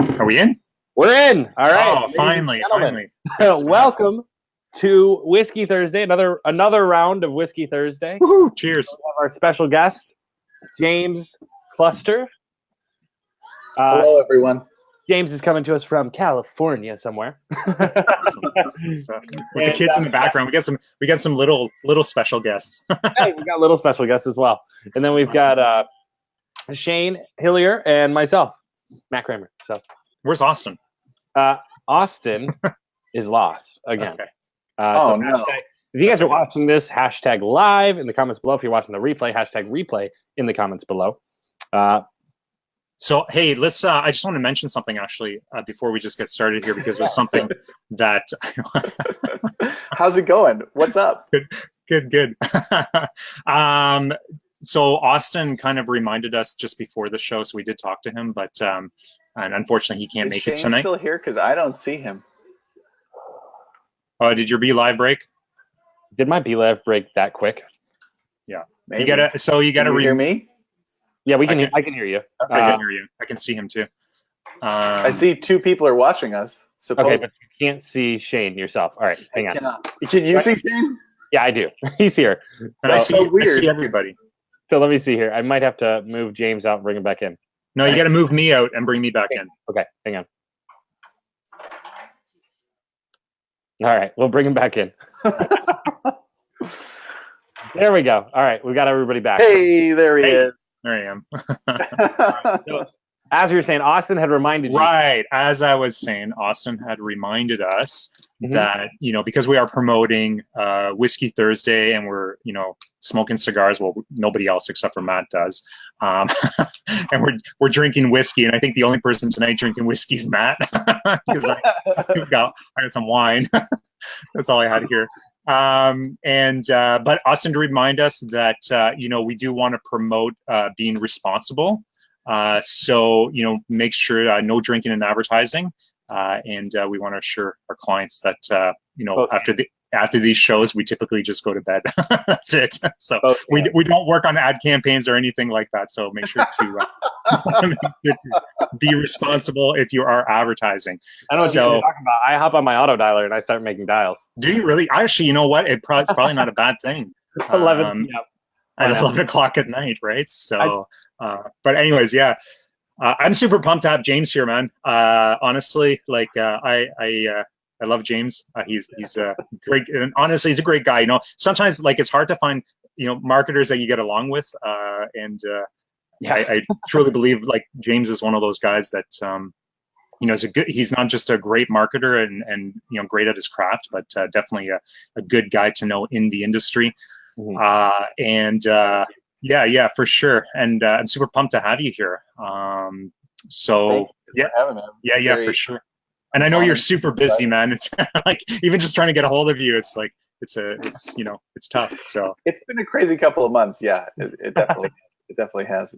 Are we in? We're in. All right. Oh, finally. Welcome to Whiskey Thursday. Another round of Whiskey Thursday. Woo-hoo. Cheers. We have our special guest, James Cluster. Hello, everyone. James is coming to us from California somewhere. With the kids in the background, we got some little special guests. Hey, we got little special guests as well, and then we've got Shane Hillier and myself, Matt Kramer. So where's Austin? Austin is lost again. Okay. No. If you guys are watching this, hashtag live in the comments below. If you're watching the replay, hashtag replay in the comments below. So, hey, let's. I just want to mention something actually before we just get started here, because it was something that. How's it going? What's up? Good. So Austin kind of reminded us just before the show, so we did talk to him, but and unfortunately he can't make it tonight. Is Shane still here? Because I don't see him. Oh, did your B Live break? Did my B Live break that quick? Yeah. Maybe. You gotta hear me? Yeah, we can. I can hear you. Okay, I can hear you. I can see him too. I see two people are watching us. Okay, but you can't see Shane yourself. All right, hang on. Can you see Shane? Yeah, I do. He's here. And I see weird. everybody. So let me see here. I might have to move James out and bring him back in. No, you got to move me out and bring me back in. Okay, hang on. All right, we'll bring him back in. There we go. All right, we got everybody back. Hey, there he is. There I am. So, as you were saying, Austin had reminded you. Right. As I was saying, Austin had reminded us that, because we are promoting Whiskey Thursday and we're, smoking cigars. Well, nobody else except for Matt does. And we're drinking whiskey. And I think the only person tonight drinking whiskey is Matt, because I got some wine. That's all I had here. But Austin to remind us that, we do want to promote being responsible. So, make sure no drinking and advertising. And we want to assure our clients that, after these shows, we typically just go to bed. That's it. So we don't work on ad campaigns or anything like that. So make sure to be responsible if you are advertising. I know what you're talking about. I hop on my auto dialer and I start making dials. Do you really? Actually, you know what? It's probably not a bad thing. 11 at 11 o'clock at night, right? So, but anyways, yeah. I'm super pumped to have James here, man. Honestly, I love James. He's great, and honestly, he's a great guy. Sometimes it's hard to find marketers that you get along with, I truly believe James is one of those guys that he's not just a great marketer and great at his craft, but definitely a good guy to know in the industry. Yeah, for sure. And I'm super pumped to have you here. For sure. And I know you're super busy, man. It's even just trying to get a hold of you. It's it's tough. So it's been a crazy couple of months. Yeah, it definitely has.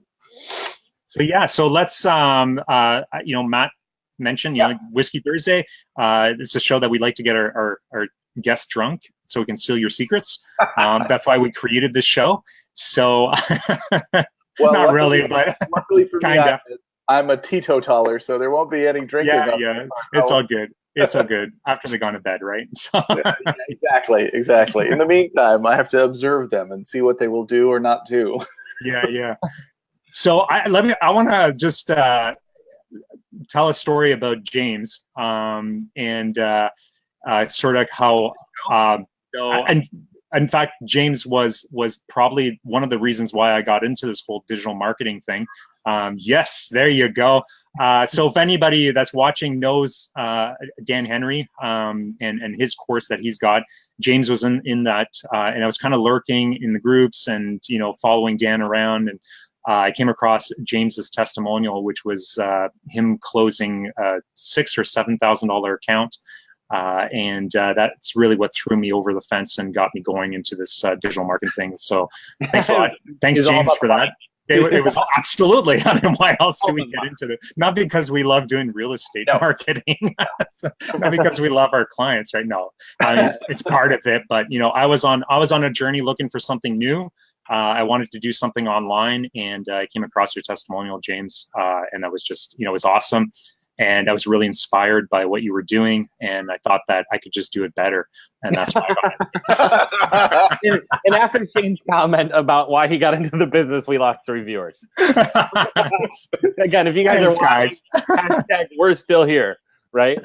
So let's Matt mentioned Whiskey Thursday. It's a show that we like to get our guests drunk so we can steal your secrets. That's why we created this show. So not really, but luckily for kind of. I'm a teetotaler, so there won't be any drinking. Yeah. It's all good. It's all good. After they've gone to bed, right? So. Exactly. In the meantime, I have to observe them and see what they will do or not do. Yeah. So I want to just tell a story about James, and sort of how. In fact, James was probably one of the reasons why I got into this whole digital marketing thing. Yes, there you go. So if anybody that's watching knows Dan Henry and his course that he's got, James was in that, and I was kind of lurking in the groups and following Dan around, and I came across James's testimonial, which was him closing a $6,000 or $7,000 account. And that's really what threw me over the fence and got me going into this digital marketing thing. So thanks a lot. Thanks, James, for that. It was absolutely. I mean, why else do we get into it? Not because we love doing real estate marketing, not because we love our clients, right? No, I mean, it's part of it. But I was on a journey looking for something new. I wanted to do something online, and I came across your testimonial, James, and that was just, it was awesome. and I was really inspired by what you were doing, and I thought that I could just do it better, and that's why I got And after Shane's comment about why he got into the business, we lost 3 viewers. it. Again, if you guys Thanks, are watching, hashtag we're still here, right?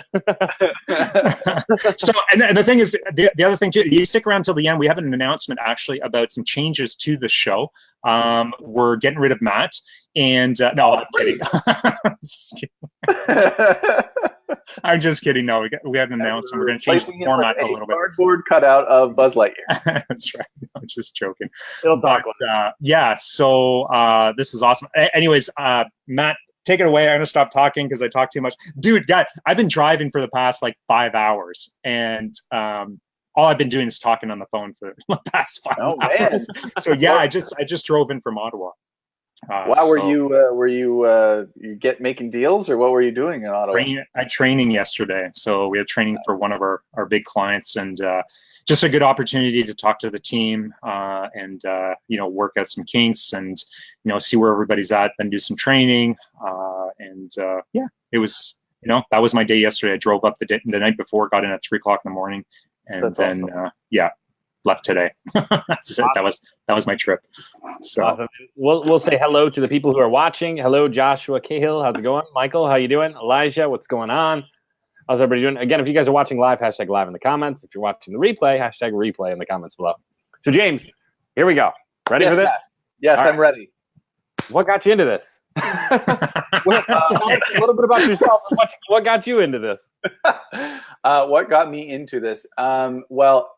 So, and the thing is, the other thing too, you stick around till the end. We have an announcement actually about some changes to the show. We're getting rid of Matt, and no, I'm kidding. Just kidding. I'm just kidding. No, we have an announcement. We're going to change the format a little bit. Cardboard cutout of Buzz Lightyear. That's right. I'm just joking. It'll talk. Yeah. So this is awesome. Anyways, Matt, take it away. I'm gonna stop talking because I talk too much, dude. God, I've been driving for the past like 5 hours, and all I've been doing is talking on the phone for the past 5 hours. So yeah, I just drove in from Ottawa. Wow, were you making deals, or what were you doing in Ottawa? Training yesterday. So we had training for one of our big clients, and just a good opportunity to talk to the team and work out some kinks and see where everybody's at, then do some training. Yeah, it was that was my day yesterday. I drove up the night before, got in at 3:00 in the morning, and That's then awesome. left today. That's it. That was my trip. So Awesome. We'll say hello to the people who are watching. Hello, Joshua Cahill. How's it going? Michael, how you doing? Elijah, what's going on? How's everybody doing? Again, if you guys are watching live, hashtag live in the comments. If you're watching the replay, hashtag replay in the comments below. So James, here we go. Ready for this? Matt. Yes, All I'm ready. What got you into this? A little bit about yourself. What got you into this? What got me into this? Well,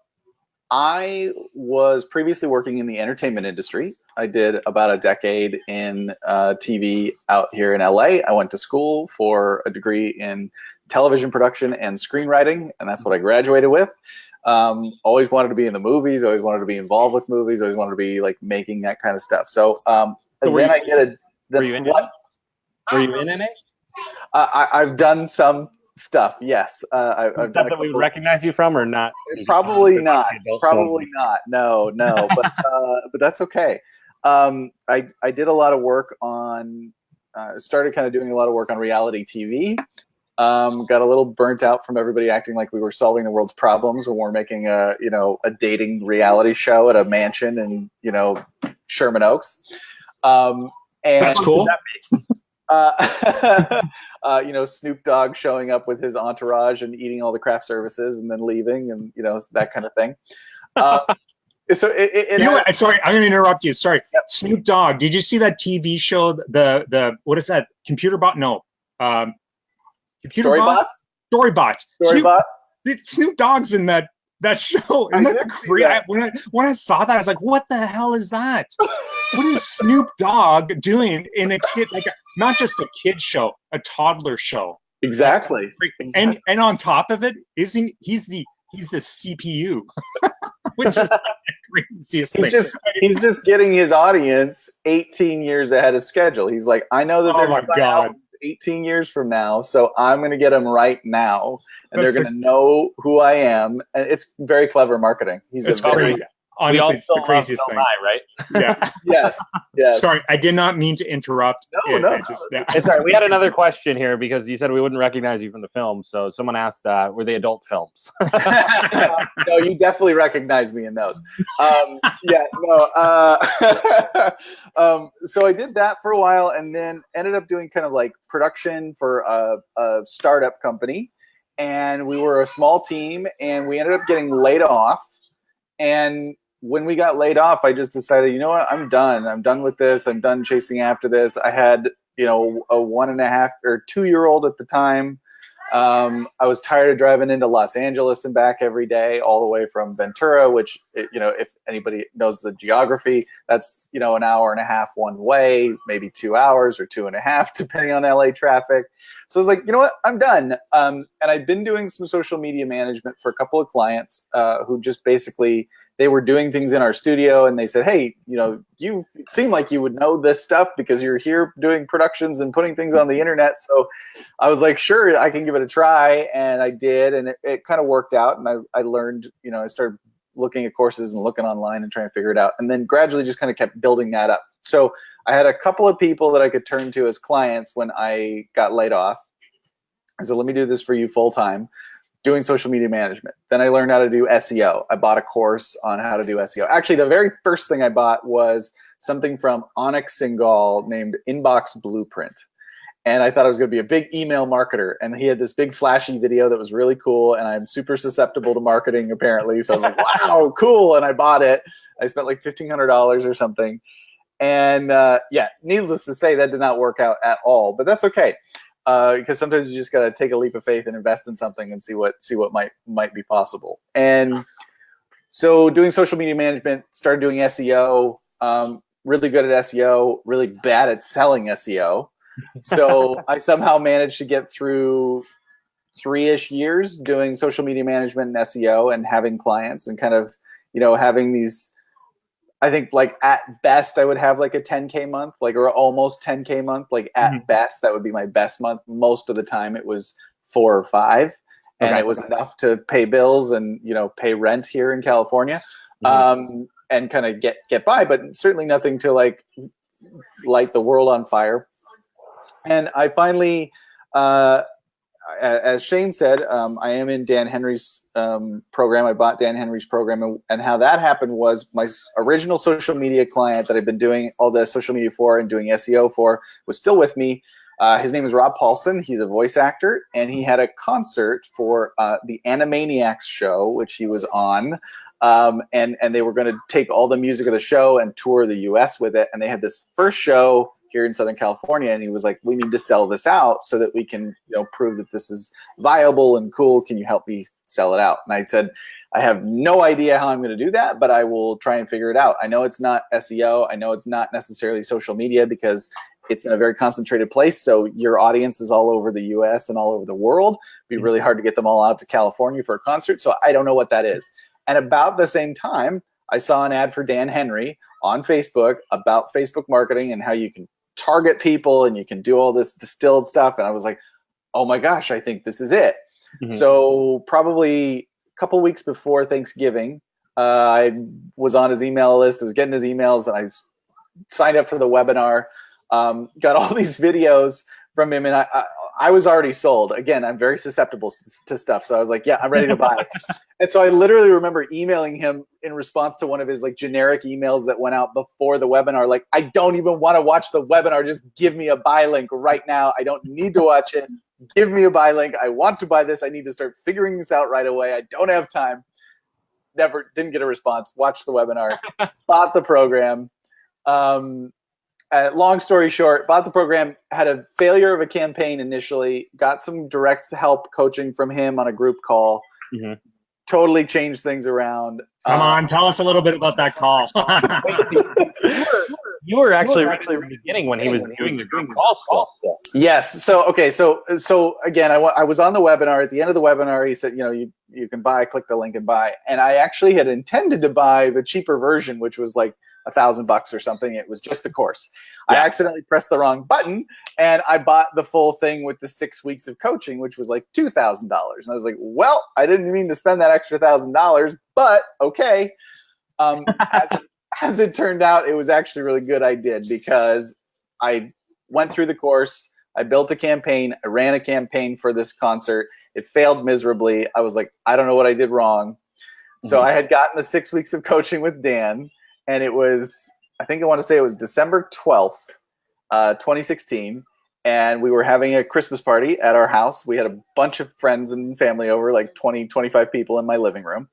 I was previously working in the entertainment industry. I did about a decade in TV out here in LA. I went to school for a degree in television production and screenwriting, and that's what I graduated with. Always wanted to be in the movies. Always wanted to be involved with movies. Always wanted to be like making that kind of stuff. So, were you in what? Were you in NA? I've done some stuff. Yes, I've done Stuff that we recognize you from, or not? Probably not. Probably not. No. But that's okay. I did a lot of work on. Started kind of doing a lot of work on reality TV. Got a little burnt out from everybody acting like we were solving the world's problems when we're making a dating reality show at a mansion in Sherman Oaks. And that's cool. Snoop Dogg showing up with his entourage and eating all the craft services and then leaving, and that kind of thing. Sorry, I'm going to interrupt you. Sorry, Yep. Snoop Dogg. Did you see that TV show? The what is that? Computer Bot? No. Storybots. Storybots. Snoop Dogg's in that show. Isn't that the crazy? When I saw that, I was like, "What the hell is that? What is Snoop Dogg doing in a kid not just a kid show, a toddler show?" Exactly. And on top of it, he's the CPU, which is the craziest thing. He's just getting his audience 18 years ahead of schedule. He's like, I know that they're going to out 18 years from now, so I'm going to get them right now, and they're going to know who I am. And it's very clever marketing. Honestly, it's the craziest thing. Right? Yeah. Yes. Sorry, I did not mean to interrupt. No. It's all right. We had another question here because you said we wouldn't recognize you from the film. So someone asked, were they adult films? No, you definitely recognize me in those. So I did that for a while, and then ended up doing kind of like production for a startup company. And we were a small team, and we ended up getting laid off. And when we got laid off, I just decided, you know what, I'm done. I'm done with this. I'm done chasing after this. I had, a 1.5 or 2-year-old at the time. I was tired of driving into Los Angeles and back every day, all the way from Ventura, which, if anybody knows the geography, that's, an hour and a half one way, maybe 2 hours or 2.5, depending on LA traffic. So I was like, you know what, I'm done. And I'd been doing some social media management for a couple of clients who just basically, they were doing things in our studio, and they said, hey, you seem like you would know this stuff because you're here doing productions and putting things on the internet. So I was like, sure, I can give it a try. And I did, and it kind of worked out. And I learned, I started looking at courses and looking online and trying to figure it out. And then gradually just kind of kept building that up. So I had a couple of people that I could turn to as clients when I got laid off. I said, let me do this for you full time, doing social media management. Then I learned how to do SEO. I bought a course on how to do SEO. Actually, the very first thing I bought was something from Onyx Singal named Inbox Blueprint. And I thought I was going to be a big email marketer. And he had this big flashy video that was really cool. And I'm super susceptible to marketing, apparently. So I was like, wow, cool. And I bought it. I spent like $1,500 or something. And yeah, needless to say, that did not work out at all. But that's okay. Because sometimes you just got to take a leap of faith and invest in something and see what might be possible. And so doing social media management, started doing SEO, really good at SEO, really bad at selling SEO. So I somehow managed to get through 3-ish years doing social media management and SEO and having clients and kind of, having these, I think like at best I would have like a 10K month, like, or almost 10K month, like at best, that would be my best month. Most of the time it was 4 or 5 and it was enough to pay bills and, pay rent here in California, and kind of get by, but certainly nothing to like light the world on fire. And I finally, as Shane said, I am in Dan Henry's program. I bought Dan Henry's program. And how that happened was my original social media client that I've been doing all the social media for and doing SEO for was still with me. His name is Rob Paulson. He's a voice actor. And he had a concert for the Animaniacs show, which he was on. And they were going to take all the music of the show and tour the US with it. And they had this first show here in Southern California, and he was like, we need to sell this out so that we can, prove that this is viable and cool. Can you help me sell it out? And I said, I have no idea how I'm going to do that, but I will try and figure it out. I know it's not SEO. I know it's not necessarily social media because it's in a very concentrated place. So your audience is all over the US and all over the world. It'd be really hard to get them all out to California for a concert. So I don't know what that is. And about the same time, I saw an ad for Dan Henry on Facebook about Facebook marketing and how you can target people and you can do all this distilled stuff. And I was like, oh my gosh, I think this is it. So probably a couple weeks before Thanksgiving, I was on his email list. I was getting his emails and I signed up for the webinar, got all these videos from him. And I was already sold. Again, I'm very susceptible to stuff. So I was like, yeah, I'm ready to buy. And so I literally remember emailing him in response to one of his like generic emails that went out before the webinar. Like, I don't even want to watch the webinar. Just give me a buy link right now. I don't need to watch it. Give me a buy link. I want to buy this. I need to start figuring this out right away. I don't have time. Didn't get a response. Watched the webinar, bought the program. Long story short, bought the program, had a failure of a campaign initially, got some direct help coaching from him on a group call, totally changed things around. Come on, tell us a little bit about that call. You were actually right in the beginning when he was doing the group call stuff. Yes. So, okay. So again, I was on the webinar. At the end of the webinar, he said, you can buy, click the link and buy. And I actually had intended to buy the cheaper version, which was like $1,000 or something. It was just the course. I accidentally pressed the wrong button and I bought the full thing with the 6 weeks of coaching, which was like $2,000. And I was like, well, I didn't mean to spend that extra $1,000, but okay. As it turned out, it was actually really good I did, because I went through the course. I built a campaign. I ran a campaign for this concert. It failed miserably. I was like, I don't know what I did wrong. So I had gotten the 6 weeks of coaching with Dan. And it was, I think I want to say it was December 12th, 2016. And we were having a Christmas party at our house. We had a bunch of friends and family over, like 20, 25 people in my living room.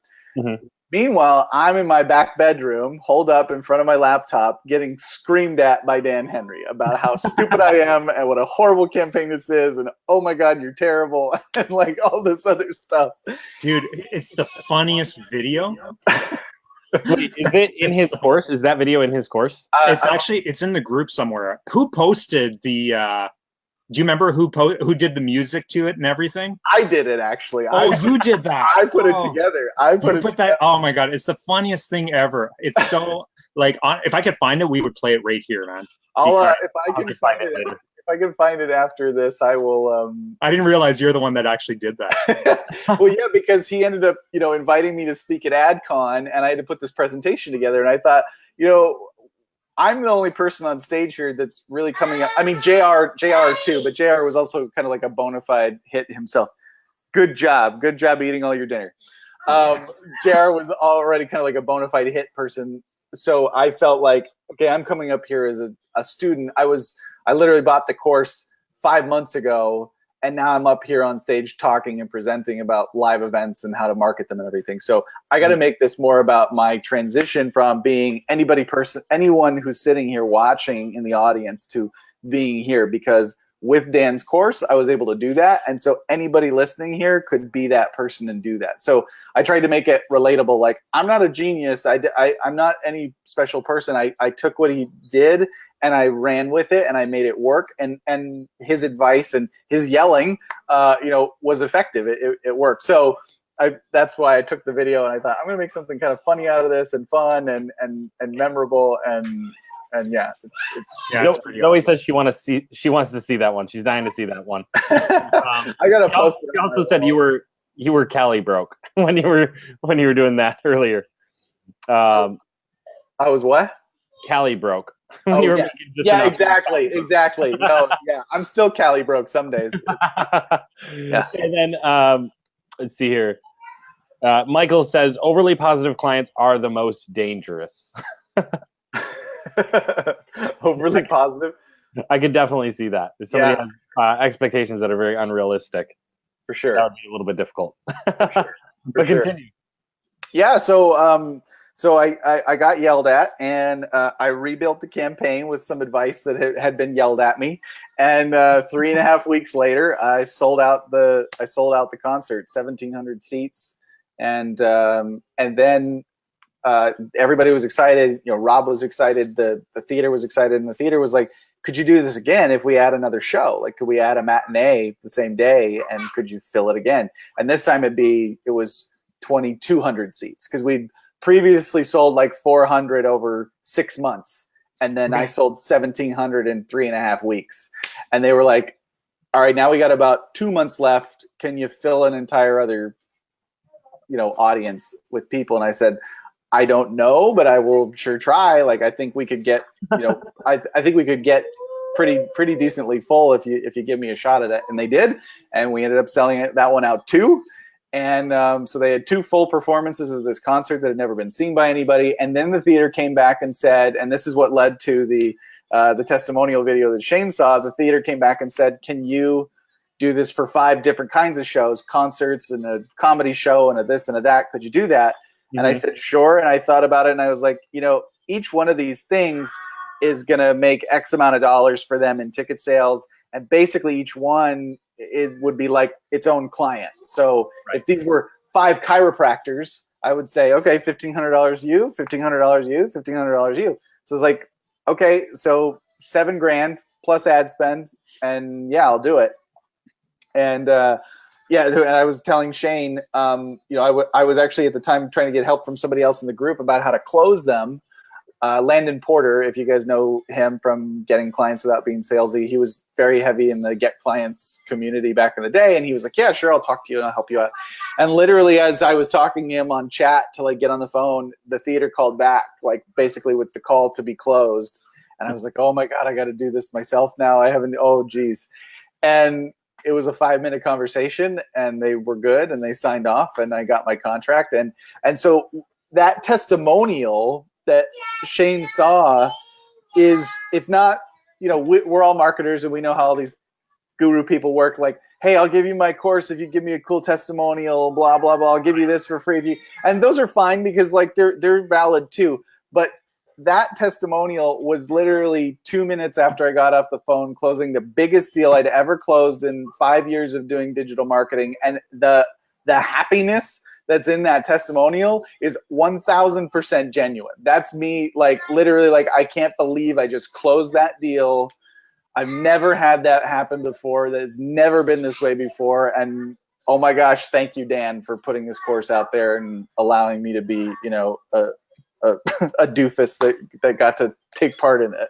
Meanwhile, I'm in my back bedroom, holed up in front of my laptop, getting screamed at by Dan Henry about how stupid I am and what a horrible campaign this is. And, oh my God, you're terrible. And like all this other stuff. Dude, it's the funniest video. Wait, is it in his course? Is that video in his course? It's in the group somewhere. Who posted the do you remember who did the music to it and everything? I did it, actually. Oh, you did that. I put it together. That. Oh my God, it's the funniest thing ever. It's so like, if I could find it, we would play it right here, man. If I can find it after this, I will. I didn't realize you're the one that actually did that. Well, yeah, because he ended up, inviting me to speak at AdCon, and I had to put this presentation together. And I thought, I'm the only person on stage here that's really coming up. I mean, JR too, but JR was also kind of like a bona fide hit himself. Good job eating all your dinner. JR was already kind of like a bona fide hit person. So I felt like, okay, I'm coming up here as a student. I literally bought the course 5 months ago, and now I'm up here on stage talking and presenting about live events and how to market them and everything. So I got to make this more about my transition from being anyone who's sitting here watching in the audience to being here, because with Dan's course, I was able to do that. And so anybody listening here could be that person and do that. So I tried to make it relatable. Like, I'm not a genius. I'm not any special person. I took what he did and I ran with it and I made it work. And his advice and his yelling, was effective. It worked. So that's why I took the video and I thought, I'm going to make something kind of funny out of this and fun and memorable. And yeah, it's pretty Zoe awesome. says she wants to see that one. She's dying to see that one. I gotta post it. She also said you were Cali broke when you were doing that earlier. I was what? Cali broke. Oh, You were yes. making just Yeah, enough. exactly. No, yeah, I'm still Cali broke some days. Yeah. And then let's see here. Michael says overly positive clients are the most dangerous. Overly positive. I could definitely see that. If somebody has expectations that are very unrealistic, for sure, that would be a little bit difficult. For sure. But continue. Yeah, so I got yelled at, and I rebuilt the campaign with some advice that had been yelled at me. And 3.5 weeks later, I sold out the concert, 1,700 seats, and then everybody was excited. Rob was excited. The theater was excited, and the theater was like, "Could you do this again if we add another show? Like, could we add a matinee the same day, and could you fill it again?" And this time it was 2,200 seats, because we'd previously sold like 400 over 6 months, and then I sold 1,700 in 3.5 weeks. And they were like, "All right, now we got about 2 months left. Can you fill an entire other, audience with people?" And I said, "I don't know, but I will sure try. Like, I think we could get, I think we could get pretty decently full if you give me a shot at it." And they did, and we ended up selling that one out too. And so they had 2 full performances of this concert that had never been seen by anybody. And then the theater came back and said, and this is what led to the testimonial video that Shane saw. The theater came back and said, "Can you do this for 5 different kinds of shows, concerts and a comedy show and a this and a that? Could you do that?" And I said, "Sure." And I thought about it, and I was like, each one of these things is going to make X amount of dollars for them in ticket sales. And basically each one, it would be like its own client. So if these were 5 chiropractors, I would say, okay, $1,500 you, $1,500 you, $1,500 you. So it's like, okay, so $7,000 plus ad spend, and yeah, I'll do it. And, so, and I was telling Shane, I was actually at the time trying to get help from somebody else in the group about how to close them. Landon Porter, if you guys know him from Getting Clients Without Being Salesy, he was very heavy in the Get Clients community back in the day. And he was like, "Yeah, sure, I'll talk to you and I'll help you out." And literally, as I was talking to him on chat to like get on the phone, the theater called back, like basically with the call to be closed. And I was like, "Oh my God, I got to do this myself now. I haven't, oh geez." And it was a 5-minute conversation, and they were good, and they signed off, and I got my contract. And so that testimonial that Shane saw it's not, we're all marketers and we know how all these guru people work. Like, "Hey, I'll give you my course if you give me a cool testimonial, blah, blah, blah. I'll give you this for free." And those are fine, because like they're valid too. But that testimonial was literally 2 minutes after I got off the phone closing the biggest deal I'd ever closed in 5 years of doing digital marketing. And the happiness that's in that testimonial is 1,000% genuine. That's me, like literally, like, I can't believe I just closed that deal. I've never had that happen before. That's never been this way before. And oh my gosh, thank you, Dan, for putting this course out there and allowing me to be, a doofus that got to take part in it.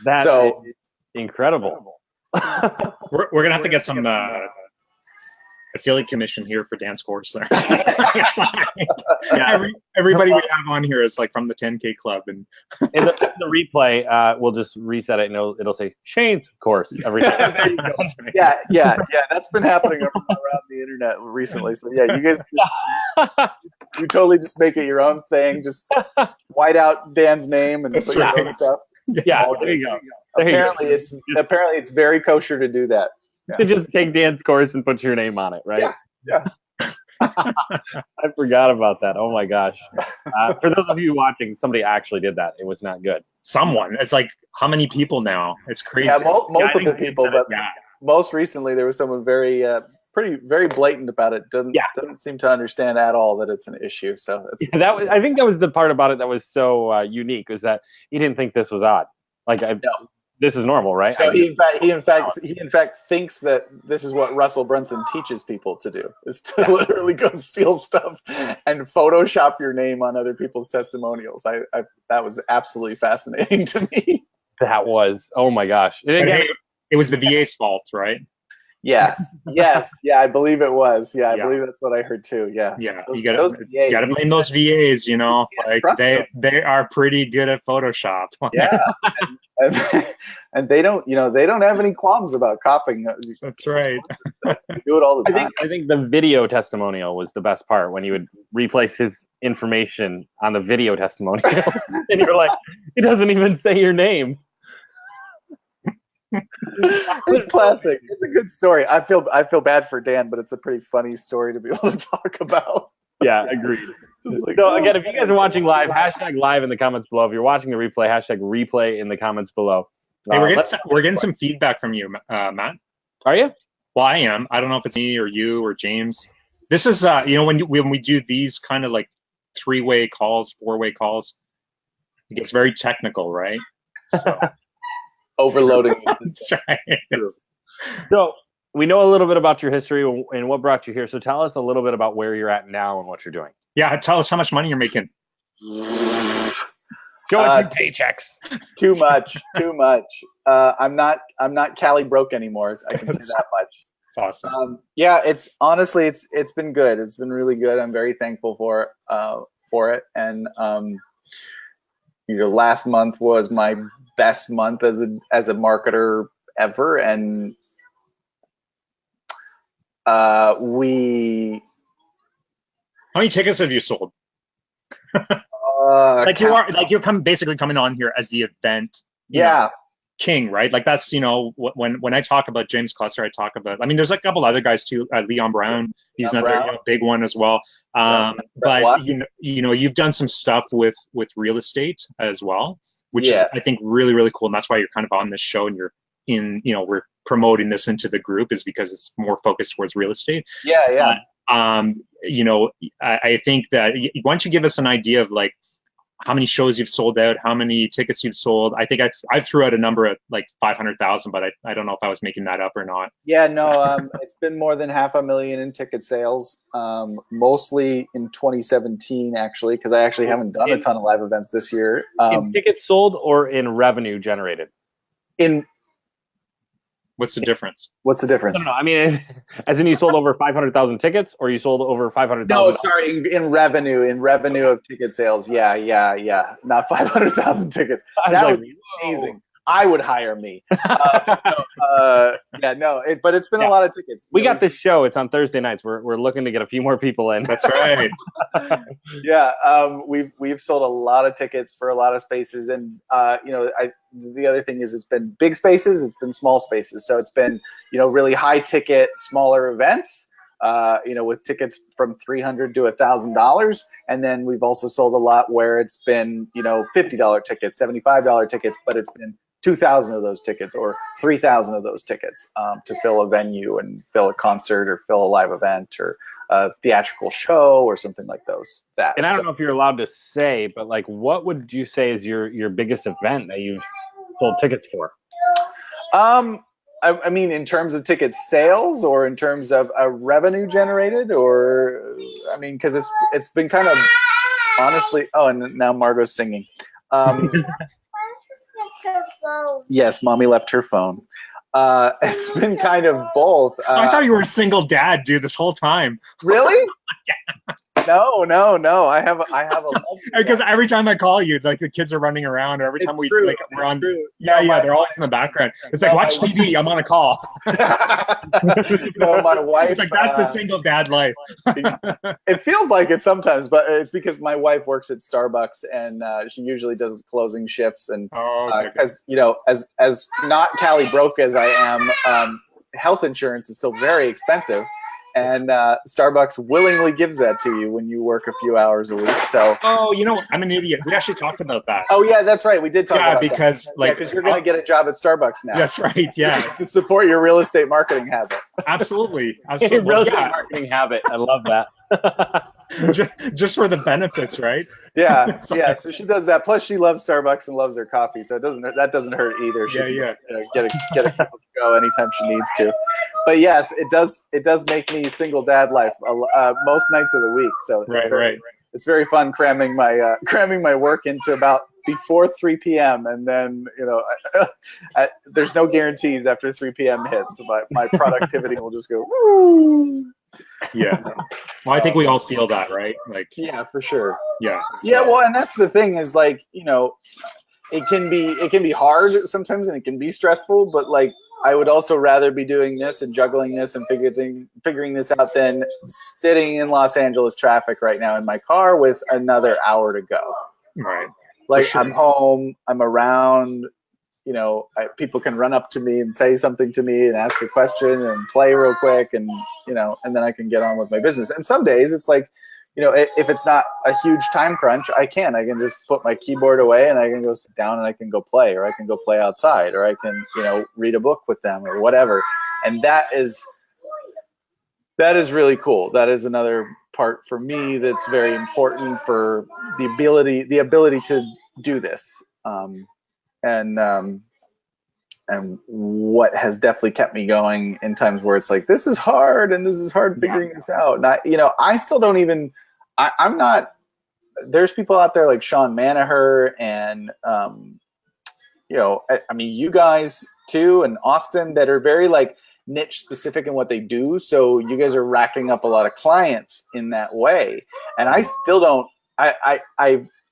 That's so incredible. We're gonna have to get some affiliate commission here for Dance Course there. Everybody we have on here is like from the 10K club, and in the replay, we'll just reset it and it'll say Shane's course every time. there you go. Yeah. That's been happening around the internet recently. So yeah, you guys, you totally just make it your own thing. Just white out Dan's name and put your own stuff. Yeah, there you go. Apparently, it's very kosher to do that. Yeah. To just take Dan's course and put your name on it, right? Yeah. I forgot about that. Oh my gosh. For those of you watching, somebody actually did that. It was not good. Someone. It's like, how many people now? It's crazy. Yeah, multiple people, but most recently there was someone very blatant about it. Doesn't seem to understand at all that it's an issue. So I think that was the part about it that was so unique, was that he didn't think this was odd. Like, this is normal, right? No, he in fact thinks that this is what Russell Brunson teaches people to do, is to literally go steal stuff and Photoshop your name on other people's testimonials. That was absolutely fascinating to me. That was, oh my gosh. And again, it was the VA's fault, right? Yes. Yeah, I believe it was. Yeah, I believe that's what I heard too. Yeah. You gotta blame those VAs, you know. They are pretty good at Photoshop. Yeah. and they don't have any qualms about copying. That's right. They do it all the time. I think the video testimonial was the best part, when you would replace his information on the video testimonial. And you're like, he doesn't even say your name. It's classic. It's a good story. I feel bad for Dan, but it's a pretty funny story to be able to talk about. Yeah, agreed. So again, if you guys are watching live, hashtag live in the comments below. If you're watching the replay, hashtag replay in the comments below. Hey, we're getting some feedback from you, Matt. Are you? Well, I am. I don't know if it's me or you or James. This is when we do these kind of like 3-way calls, 4-way calls, it gets very technical, right? So. Overloading. That's right. So we know a little bit about your history and what brought you here. So tell us a little bit about where you're at now and what you're doing. Yeah, tell us how much money you're making. Show us your paychecks. Too much. I'm not Cali broke anymore. I can say that much. It's awesome. It's honestly it's been good. It's been really good. I'm very thankful for it. And last month was my best month as a marketer ever, and how many tickets have you sold? You're basically coming on here as the event king, right? Like that's when I talk about James Cluster, I talk about, I mean, there's a couple other guys too. Leon Brown, he's another big one as well. But you've done some stuff with real estate as well, which is, I think, really, really cool. And that's why you're kind of on this show, and we're promoting this into the group, is because it's more focused towards real estate. Yeah. I think that why don't you give us an idea of like how many shows you've sold out, how many tickets you've sold. I think I threw out a number at like 500,000, but I don't know if I was making that up or not. Yeah, no, it's been more than 500,000 in ticket sales, mostly in 2017, actually, because I actually haven't done a ton of live events this year. In tickets sold or in revenue generated? What's the difference? What's the difference? No, I mean, as in you sold over 500,000 tickets, or you sold over 500,000? No, sorry, in revenue of ticket sales. Yeah. Not 500,000 tickets. That would be amazing. I would hire me. But it's been a lot of tickets. We got this show. It's on Thursday nights. We're looking to get a few more people in. That's right. We've sold a lot of tickets for a lot of spaces, and the other thing is it's been big spaces, it's been small spaces. So it's been really high ticket, smaller events. With tickets from $300 to $1,000, and then we've also sold a lot where it's been $50 tickets, $75 tickets, but it's been 2,000 of those tickets or 3,000 of those tickets to fill a venue and fill a concert or fill a live event or a theatrical show or something like those. And I don't know if you're allowed to say, but like, what would you say is your biggest event that you've sold tickets for? I mean, in terms of ticket sales or in terms of revenue generated, or I mean, because it's been kind of honestly. Oh, and now Margot's singing. Yes, mommy left her phone. It's been kind of both. I thought you were a single dad, dude, this whole time. Really? No. I have a lovely Because wife. every time I call you, like the kids are running around, or every It's time true. like we're on. It's true. Yeah, No, they're always in the background. It's like No, watch my- TV. I'm on a call. No, my wife. It's like that's the single dad life. It feels like it sometimes, but it's because my wife works at Starbucks and she usually does closing shifts, and Oh, okay. because as not Cali broke as I am, health insurance is still very expensive, and Starbucks willingly gives that to you when you work a few hours a week. So. Oh, I'm an idiot. We actually talked about that. Oh yeah, that's right. We did talk about because that. like because you're going to get a job at Starbucks now. That's right. Yeah, To support your real estate marketing habit. absolutely. Real Absolutely. estate Yeah. marketing habit. I love that. just for the benefits, right? Yeah, Sorry. yeah. So she does that. Plus, she loves Starbucks and loves their coffee, so that doesn't hurt either. She Yeah, can, get a cup of go anytime she needs to. But yes, it does make me single dad life most nights of the week. So Right. It's very fun cramming my work into about before 3 p.m. and then there's no guarantees after 3 p.m. hits. So my productivity will just go. Woo! Yeah. Well, I think we all feel that, right? Like, Yeah, for sure. yeah. Yeah, well, and that's the thing is like, it can be hard sometimes and it can be stressful, but like I would also rather be doing this and juggling this and figuring this out than sitting in Los Angeles traffic right now in my car with another hour to go. Right. Like sure. I'm home, I'm around, people can run up to me and say something to me and ask a question and play real quick and and then I can get on with my business. And some days it's like, if it's not a huge time crunch, I can just put my keyboard away and I can go sit down and I can go play, or I can go play outside, or I can, read a book with them or whatever. And that is really cool. That is another part for me that's very important for the ability to do this. And what has definitely kept me going in times where it's like, this is hard and this is hard figuring this out. And I still don't even, I'm not, there's people out there like Sean Manaher and, I mean, you guys too, and Austin, that are very like niche specific in what they do. So you guys are racking up a lot of clients in that way. And I still don't,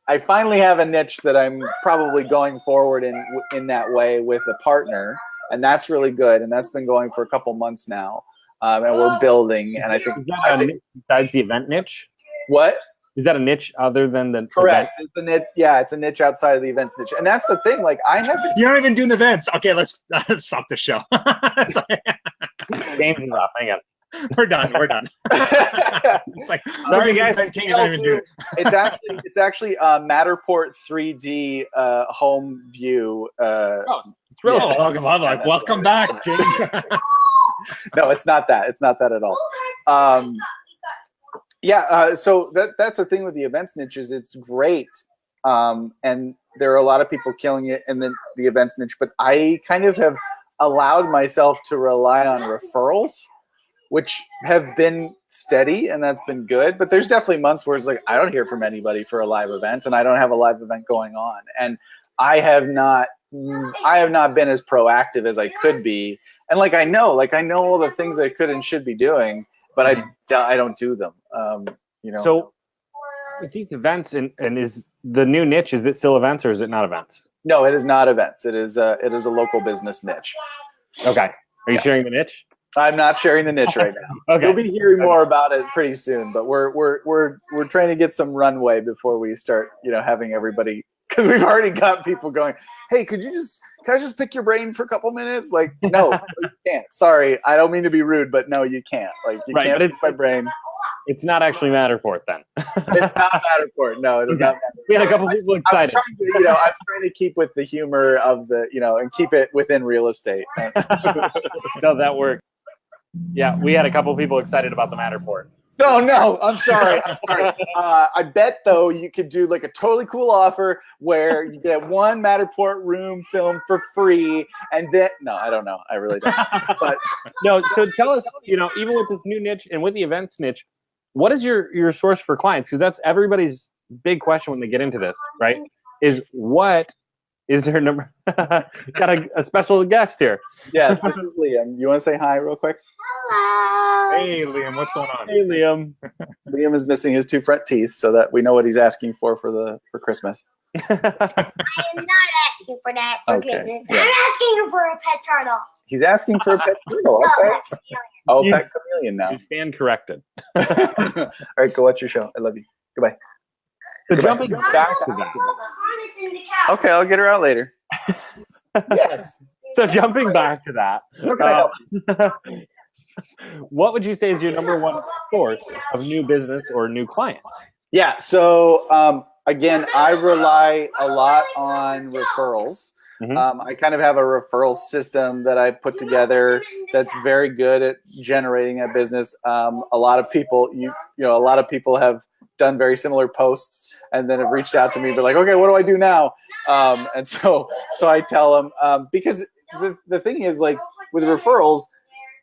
I finally have a niche that I'm probably going forward in that way with a partner, and that's really good. And that's been going for a couple months now, and we're building. And I think Is that a niche besides the event niche? what? Is that a niche other than the Correct. It's a niche. Yeah, it's a niche outside of the events niche, and that's the thing. Like I have been. You're not even doing events. Okay, let's stop the show. It's like, Games is off. Hang on. we're done. It's like, Sorry, okay, guys. Event King is not even doing it. It's actually Matterport 3D home view. It's real. Oh, I'm like, welcome back, James. No, it's not that. It's not that at all. So that's the thing with the events niches. It's great, and there are a lot of people killing it in the events niche. But I kind of have allowed myself to rely on referrals, which have been steady, and that's been good. But there's definitely months where it's like I don't hear from anybody for a live event, and I don't have a live event going on, and I have not been as proactive as I could be. And I know all the things I could and should be doing, but I don't do them. So with these events and is the new niche, is it still events or is it not events? No, it is not events. It is a local business niche. Okay. Are you sharing the niche? I'm not sharing the niche right now. Okay. You'll be hearing more about it pretty soon, but we're trying to get some runway before we start, having everybody, because we've already got people going, hey, can I just pick your brain for a couple minutes? Like, no, you can't. Sorry, I don't mean to be rude, but no, you can't. Like, you can't pick my brain. It's not actually Matterport then. It's not Matterport. No, it is not Matterport. We had a couple people excited. I was trying to keep with the humor of the, and keep it within real estate. No, that worked. Yeah, we had a couple people excited about the Matterport. No, I'm sorry. I bet though you could do like a totally cool offer where you get one Matterport room filmed for free, and then I don't know. I really don't. But no, so tell us, even with this new niche and with the events niche, what is your source for clients? Because that's everybody's big question when they get into this, right? Is what is your number? Got a special guest here. Yes, this is Liam. You want to say hi real quick? Hello. Hey, Liam, what's going on? Hey, Liam. Liam is missing his 2 front teeth, so that we know what he's asking for Christmas. I am not asking for that for Okay, Christmas. yeah. I'm asking for a pet turtle. He's asking for a pet turtle. No, Okay. that's alien. Oh, You- pet chameleon now. You stand corrected. All right, go watch your show. I love you. Goodbye. So Goodbye. jumping back to that. Okay, I'll get her out later. Yes. So jumping back to that. How can I help? What would you say is your number one source of new business or new clients? Yeah. So again, I rely a lot on referrals. Mhm. I kind of have a referral system that I put together that's very good at generating a business. A lot of people, a lot of people have done very similar posts and then have reached out to me, but like, okay, what do I do now? And so I tell them because the thing is, like, with referrals,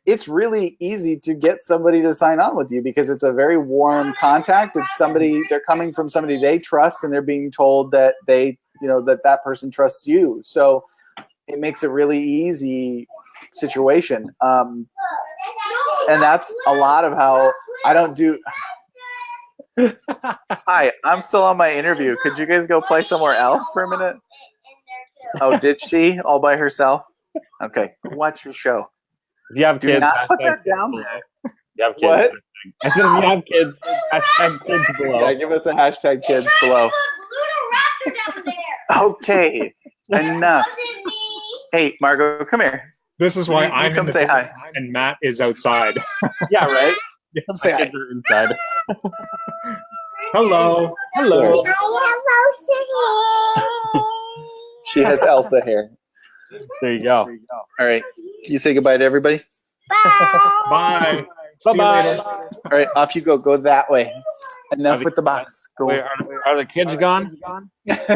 it's really easy to get somebody to sign on with you because it's a very warm contact. It's somebody, they're coming from somebody they trust, and they're being told that that person trusts you. So it makes a really easy situation. And that's a lot of how I don't do. Hi, I'm still on my interview. Could you guys go play somewhere else for a minute? Oh, did she all by herself? Okay, watch your show. If you have Do kids, not put that hashtag down kids there. below. You have kids. What? I said if you have kids, hashtag kids below. Yeah, give us a hashtag kids below. Okay, enough. Hey, Margot, come here. This is why You I'm come in the say hi. and Matt is outside. Yeah, right. Come say hi. Kids are inside. Hello. Hello. She has Elsa hair. There you go. All right, can you say goodbye to everybody? Bye. See you Bye-bye. later. All right, off you go. Go that way. Enough with the box. Go. Wait, are the kids gone? That's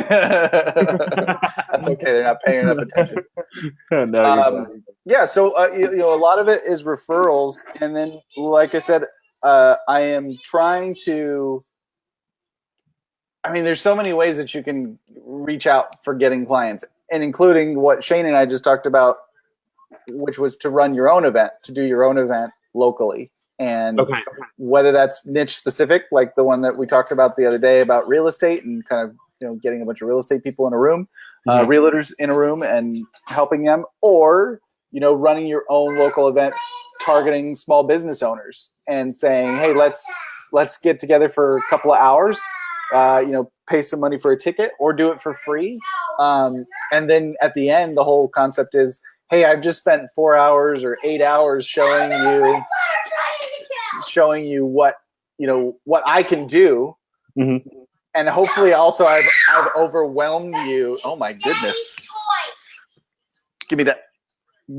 okay. They're not paying enough attention. No, you're good. Yeah, so a lot of it is referrals, and then, like I said, I am trying to. I mean, there's so many ways that you can reach out for getting clients, and including what Shane and I just talked about, which was to run your own event, to do your own event locally. And Okay. whether that's niche specific, like the one that we talked about the other day about real estate and kind of, getting a bunch of real estate people in a room, Mhm. realtors in a room and helping them, or, running your own local event, targeting small business owners and saying, hey, let's get together for a couple of hours, pay some money for a ticket or do it for free. And then at the end, the whole concept is, hey, I've just spent 4 hours or 8 hours showing you what I can do. Mhm. And hopefully also I've overwhelmed you. Oh my goodness. Give me that.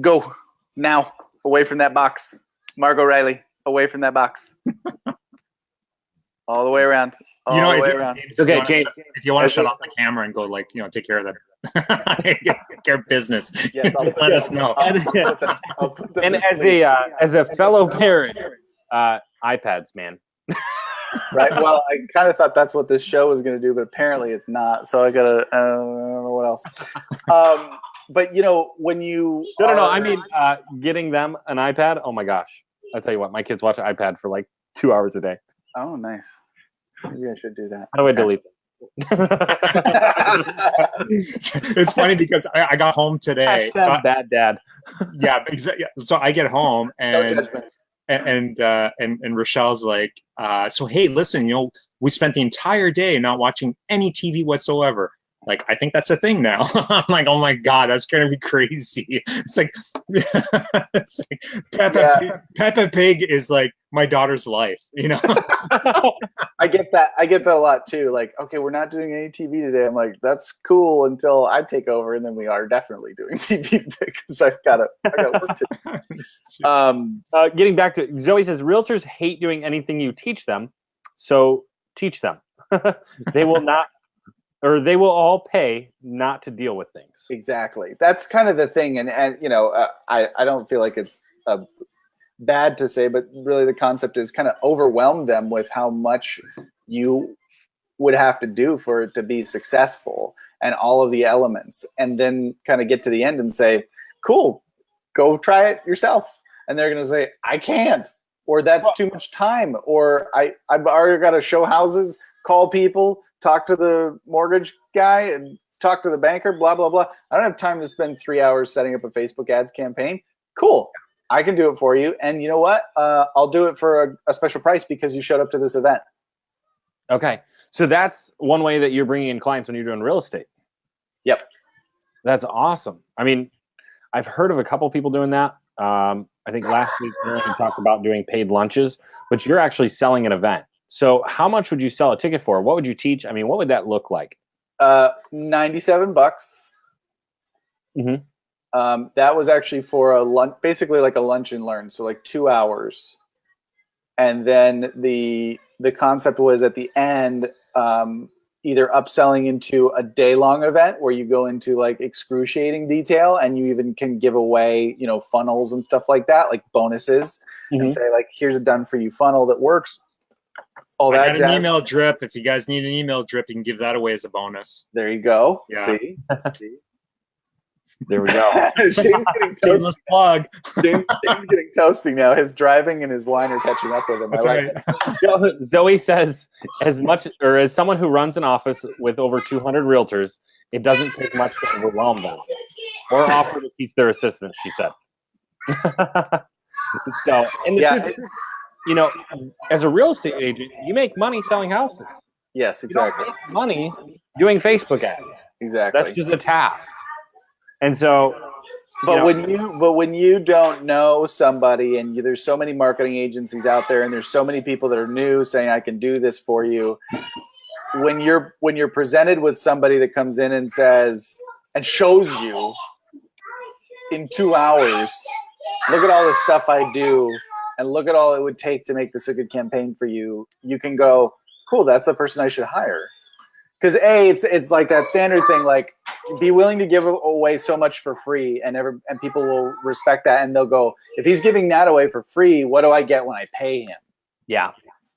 Go now, away from that box. Margot Riley, away from that box. All the way around. All the way around. Okay, James. If you want to shut off the camera and go, take care of that, take care of business, Yes, just let us know. I'll put them And to as sleep. as a fellow parent, iPads, man. Right. Well, I kind of thought that's what this show was going to do, but apparently it's not. So I gotta. I don't know what else. But when you No. are- I mean, getting them an iPad. Oh my gosh! I tell you what, my kids watch iPad for like 2 hours a day. Oh, nice. Maybe I should do that. How do I delete them? It's funny because I got home today. So Hashtag bad dad. yeah, exactly. So I get home No and judgment. and Rochelle's like, so hey, listen, we spent the entire day not watching any TV whatsoever. Like, I think that's a thing now. I'm like, oh my God, that's gonna be crazy. It's like, Peppa Pig is like my daughter's life, I get that. I get that a lot too. Like, okay, we're not doing any TV today. I'm like, that's cool until I take over, and then we are definitely doing TV today because I've got work to do. Getting back to Zoe says, realtors hate doing anything you teach them, so teach them. They will not, or they will all pay not to deal with things. Exactly. That's kind of the thing, and I don't feel like it's bad to say, but really the concept is kind of overwhelm them with how much you would have to do for it to be successful. and all of the elements, and then kind of get to the end and say, cool, go try it yourself. And they're going to say, I can't, or that's too much time, or I've already got to show houses, call people, talk to the mortgage guy, and talk to the banker, blah, blah, blah. I don't have time to spend 3 hours setting up a Facebook ads campaign. Cool. I can do it for you. And you know what? I'll do it for a special price because you showed up to this event. Okay. So that's one way that you're bringing in clients when you're doing real estate. Yep. That's awesome. I mean, I've heard of a couple people doing that. I think last week we talked about doing paid lunches, but you're actually selling an event. So how much would you sell a ticket for? What would you teach? I mean, what would that look like? $97. Mm-hmm. That was actually for a lunch, basically like a lunch and learn. So like 2 hours. And then the concept was at the end, either upselling into a day-long event where you go into like excruciating detail, and you even can give away, you know, funnels and stuff like that, like bonuses, and say like, here's a done for you funnel that works. All I that got an jazz. email drip. If you guys need an email drip, you can give that away as a bonus. There you go. Yeah. See? There we go. Shane's getting toasty. Shameless plug. Shane's getting toasty now. His driving and his wine are catching up with him. That's I like right. it. Zoe says, as someone who runs an office with over 200 realtors, it doesn't take much to overwhelm them or offer to teach their assistants, she said. So, and the truth is, you know, as a real estate agent, you make money selling houses. Yes, You don't exactly. make money doing Facebook ads. Exactly. That's just a task. And so, But when you don't know somebody, and there's so many marketing agencies out there, and there's so many people that are new saying I can do this for you, when you're presented with somebody that comes in and says and shows you in 2 hours, look at all the stuff I do, and look at all it would take to make this a good campaign for you, you can go, cool, that's the person I should hire. Because it's like that standard thing, like be willing to give away so much for free, and people will respect that, and they'll go, if he's giving that away for free, what do I get when I pay him? yeah.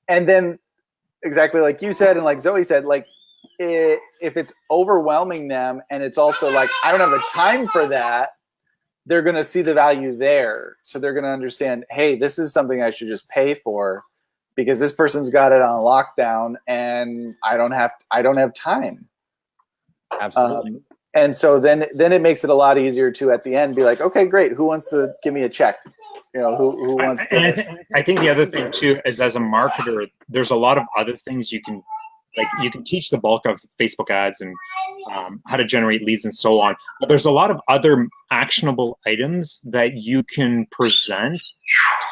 And then exactly like you said, and like Zoe said, like if it's overwhelming them, and it's also like I don't have the time for that, they're going to see the value there. So they're going to understand, hey, this is something I should just pay for, because this person's got it on lockdown, and I don't have time. Absolutely. And so then it makes it a lot easier to at the end be like, okay, great. Who wants to give me a check? You know, who wants to? And I think the other thing too is, as a marketer, there's a lot of other things you can, like you can teach the bulk of Facebook ads and how to generate leads and so on. But there's a lot of other actionable items that you can present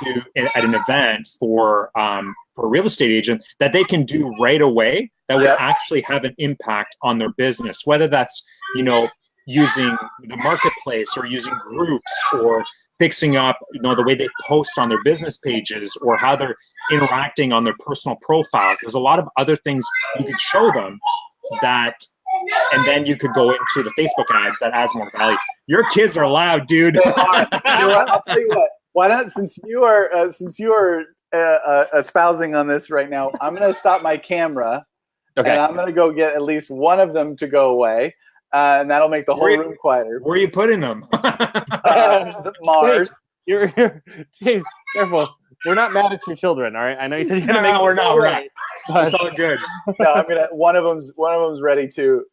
at an event for a real estate agent that they can do right away that would actually have an impact on their business, whether that's, you know, using the marketplace or using groups or fixing up, you know, the way they post on their business pages or how they're interacting on their personal profiles. There's a lot of other things you could show them that, and then you could go into the Facebook ads that adds more value. Your kids are loud, dude. You know what? I'll tell you what. Why not? Since you are espousing on this right now, I'm going to stop my camera, Okay. and I'm going to go get at least one of them to go away, and that'll make the whole room quieter. Where are you putting them? Mars. You're James, careful. We're not mad at your children, all right? I know you said you're gonna make we're not. but- It's all good. No, one of them's ready too.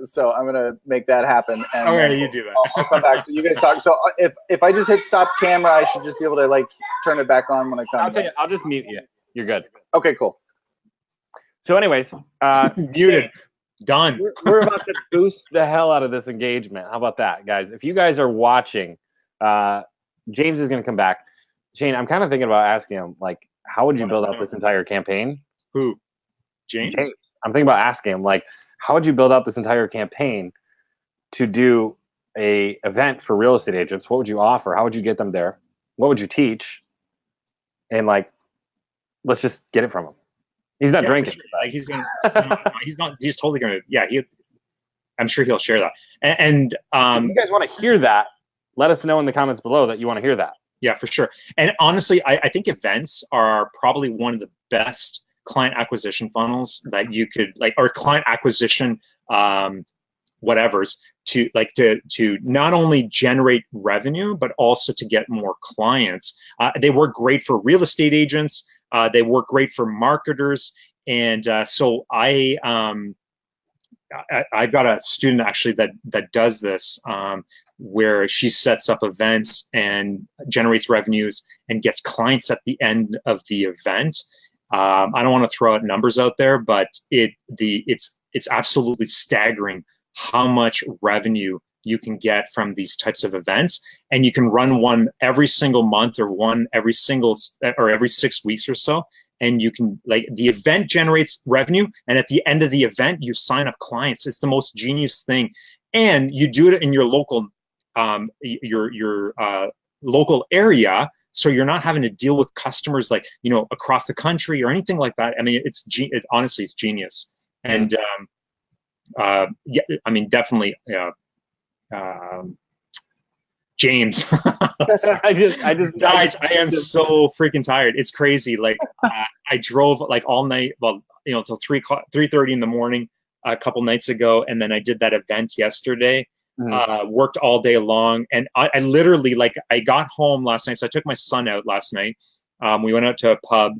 So I'm gonna make that happen. And Okay, you do that. I'll come back. So you guys talk. So if I just hit stop camera, I should just be able to like turn it back on when I come. I'll tell you, I'll just mute you. You're good. Okay, cool. So, anyways, Muted. Done. we're about to boost the hell out of this engagement. How about that, guys? If you guys are watching, James is going to come back. Shane, I'm kind of thinking about asking him, like, how would you build out this entire campaign? Who? James? I'm thinking about asking him, like, how would you build out this entire campaign to do a event for real estate agents? What would you offer? How would you get them there? What would you teach? And like, let's just get it from him. He's not drinking. Sure. Like he's gonna. He's not. He's totally gonna. Yeah. I'm sure he'll share that. And if you guys want to hear that, let us know in the comments below that you want to hear that. yeah, for sure. And honestly, I think events are probably one of the best client acquisition funnels that you could like, or client acquisition whatevers to not only generate revenue, but also to get more clients. They work great for real estate agents. They work great for marketers. And so I've got a student actually that does this, where she sets up events and generates revenues and gets clients at the end of the event. I don't want to throw out numbers out there, but it's absolutely staggering how much revenue you can get from these types of events. And you can run one every single month or one every 6 weeks or so. And you can, like, the event generates revenue, and at the end of the event, you sign up clients. It's the most genius thing. And you do it in your local local area, so you're not having to deal with customers like, across the country or anything like that. I mean, honestly, it's genius. And yeah, I mean, definitely, James. I just Guys, I am so freaking tired. It's crazy. Like, I drove like all night, well, till 3:30 in the morning a couple nights ago, and then I did that event yesterday. Worked all day long, and I literally, like, I got home last night, so I took my son out last night. We went out to a pub,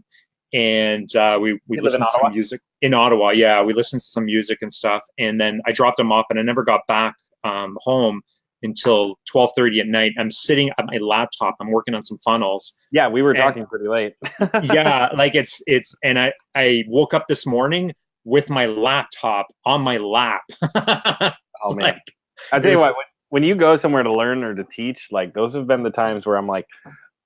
and we listened to some music in Ottawa. Yeah, we listened to some music and stuff, and then I dropped him off, and I never got back home until 12:30 at night. I'm sitting at my laptop. I'm working on some funnels. Yeah, we were talking pretty late. Yeah, like and I woke up this morning with my laptop on my lap. Oh man. Like, I'll tell you what, when you go somewhere to learn or to teach, like, those have been the times where I'm like,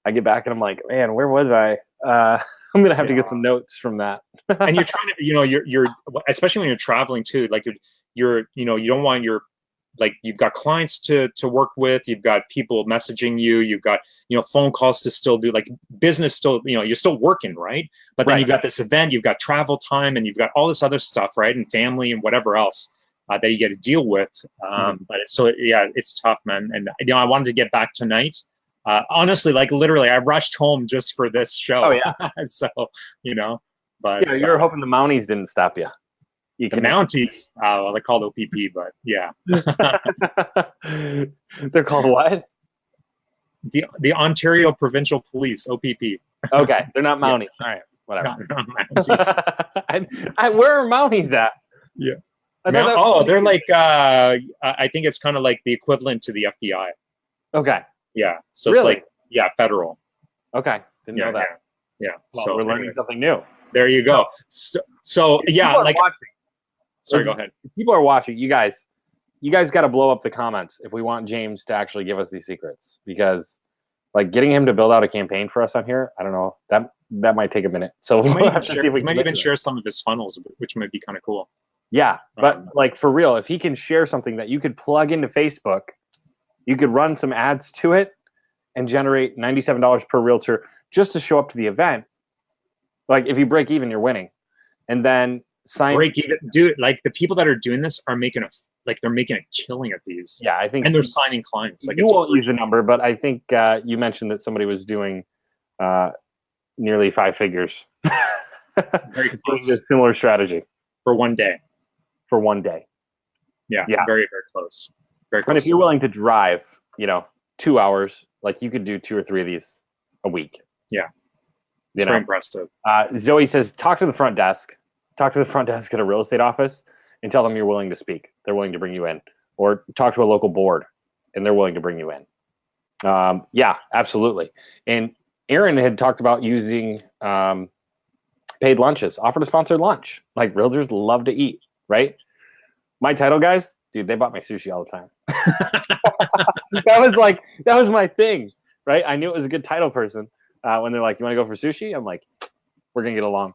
I get back and I'm like, man, where was I? I'm going to have to get some notes from that. And you're trying to, you're, especially when you're traveling too, like you don't want you've got clients to work with, you've got people messaging you, you've got, phone calls to still do, like, business still, you're still working, right? But then you've got this event, you've got travel time, and you've got all this other stuff, right? And family and whatever else that you get to deal with. But it's tough, man. And, I wanted to get back tonight. Honestly, like, literally, I rushed home just for this show. Oh, yeah. So, but yeah, you're hoping the Mounties didn't stop you. The Mounties, well, they're called OPP, but yeah. They're called what? The Ontario Provincial Police, OPP. Okay, they're not Mounties. Yeah. All right, whatever. Not Mounties. Where are Mounties at? Yeah. They're like, I think it's kind of like the equivalent to the FBI. Okay. Yeah. So really? It's like, federal. Okay. Didn't know that. Yeah. Well, so we're learning something new. There you go. So yeah, like. Watching, sorry, go ahead. If people are watching, you guys got to blow up the comments if we want James to actually give us these secrets, because, like, getting him to build out a campaign for us on here, I don't know, that might take a minute. So we might even share some of his funnels, which might be kind of cool. Yeah, but like, for real, if he can share something that you could plug into Facebook, you could run some ads to it and generate $97 per realtor just to show up to the event. Like, if you break even, you're winning. And then break even, dude. Like, the people that are doing this are making they're making a killing at these. Yeah, I think, and they're signing clients. Like, you won't use a number, but I think you mentioned that somebody was doing nearly 5 figures. Very close. A similar strategy for one day. Yeah. Very, very close. Very close. And if you're willing to drive, 2 hours, like, you could do 2 or 3 of these a week. Yeah. It's very impressive. Zoe says, talk to the front desk at a real estate office and tell them you're willing to speak. They're willing to bring you in. Or talk to a local board and they're willing to bring you in. Yeah, absolutely. And Aaron had talked about using paid lunches, offer to sponsor lunch. Like, realtors love to eat, right? My title guys, dude, they bought my sushi all the time. that was my thing, right? I knew it was a good title person. When they're like, you want to go for sushi? I'm like, we're going to get along.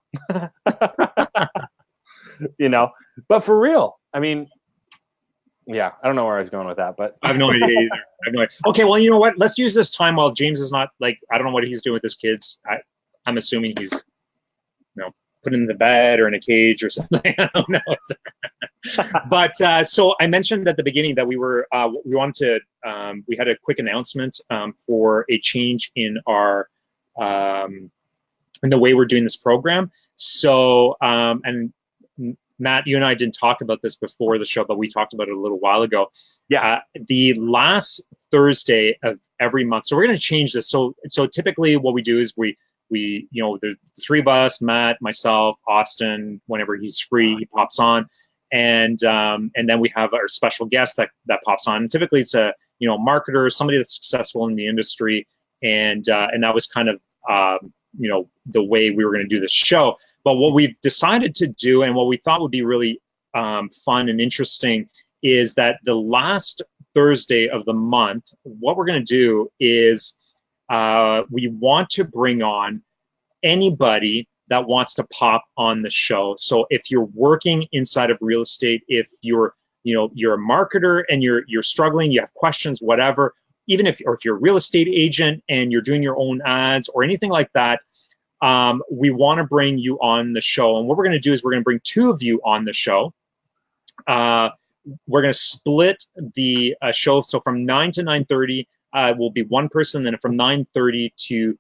But for real, I mean, yeah, I don't know where I was going with that, but I have no idea either. Okay, well, you know what? Let's use this time while James is not, like, I don't know what he's doing with his kids. I'm assuming he's, put in the bed or in a cage or something. I don't know. But so I mentioned at the beginning that we had a quick announcement for a change in our in the way we're doing this program. So and Matt, you and I didn't talk about this before the show, but we talked about it a little while ago. Yeah. The last Thursday of every month. So we're going to change this. So typically what we do is we the three of us, Matt, myself, Austin, whenever he's free, he pops on. And then we have our special guest that pops on. And typically it's a marketer, somebody that's successful in the industry, and that was kind of the way we were going to do this show. But what we've decided to do, and what we thought would be really fun and interesting, is that the last Thursday of the month, what we're going to do is we want to bring on anybody that wants to pop on the show. So if you're working inside of real estate, if you're a marketer and you're struggling, you have questions, whatever, or if you're a real estate agent and you're doing your own ads or anything like that, we want to bring you on the show. And what we're going to do is we're going to bring two of you on the show. We're going to split the show. So from 9 to 9:30 will be one person. Then from 9:30 to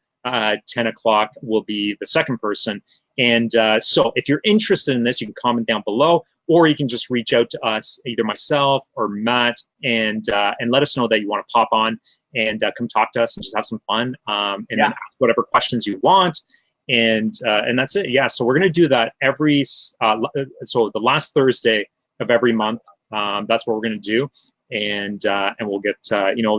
10 o'clock will be the second person. And so if you're interested in this, you can comment down below, or you can just reach out to us, either myself or Matt, and let us know that you want to pop on and come talk to us and just have some fun, and then ask whatever questions you want. And that's it. Yeah. So we're going to do that every, so the last Thursday of every month. That's what we're going to do. And we'll get,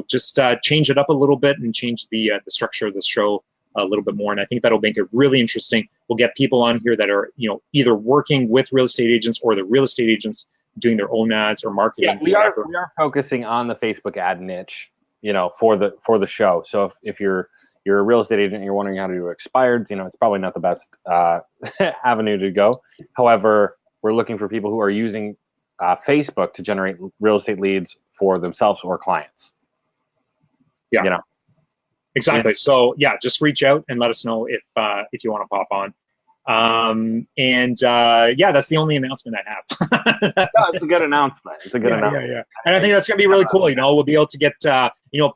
just change it up a little bit and change the structure of the show a little bit more. And I think that'll make it really interesting. We'll get people on here that are, either working with real estate agents or the real estate agents doing their own ads or marketing. Yeah, we are focusing on the Facebook ad niche, for the show. So if you're a real estate agent and you're wondering how to do expireds, it's probably not the best avenue to go. However, we're looking for people who are using Facebook to generate real estate leads for themselves or clients. Yeah. Exactly. So just reach out and let us know if you want to pop on. That's the only announcement I have. It's a good announcement. It's a good announcement. Yeah. And I think that's going to be really cool. We'll be able to get,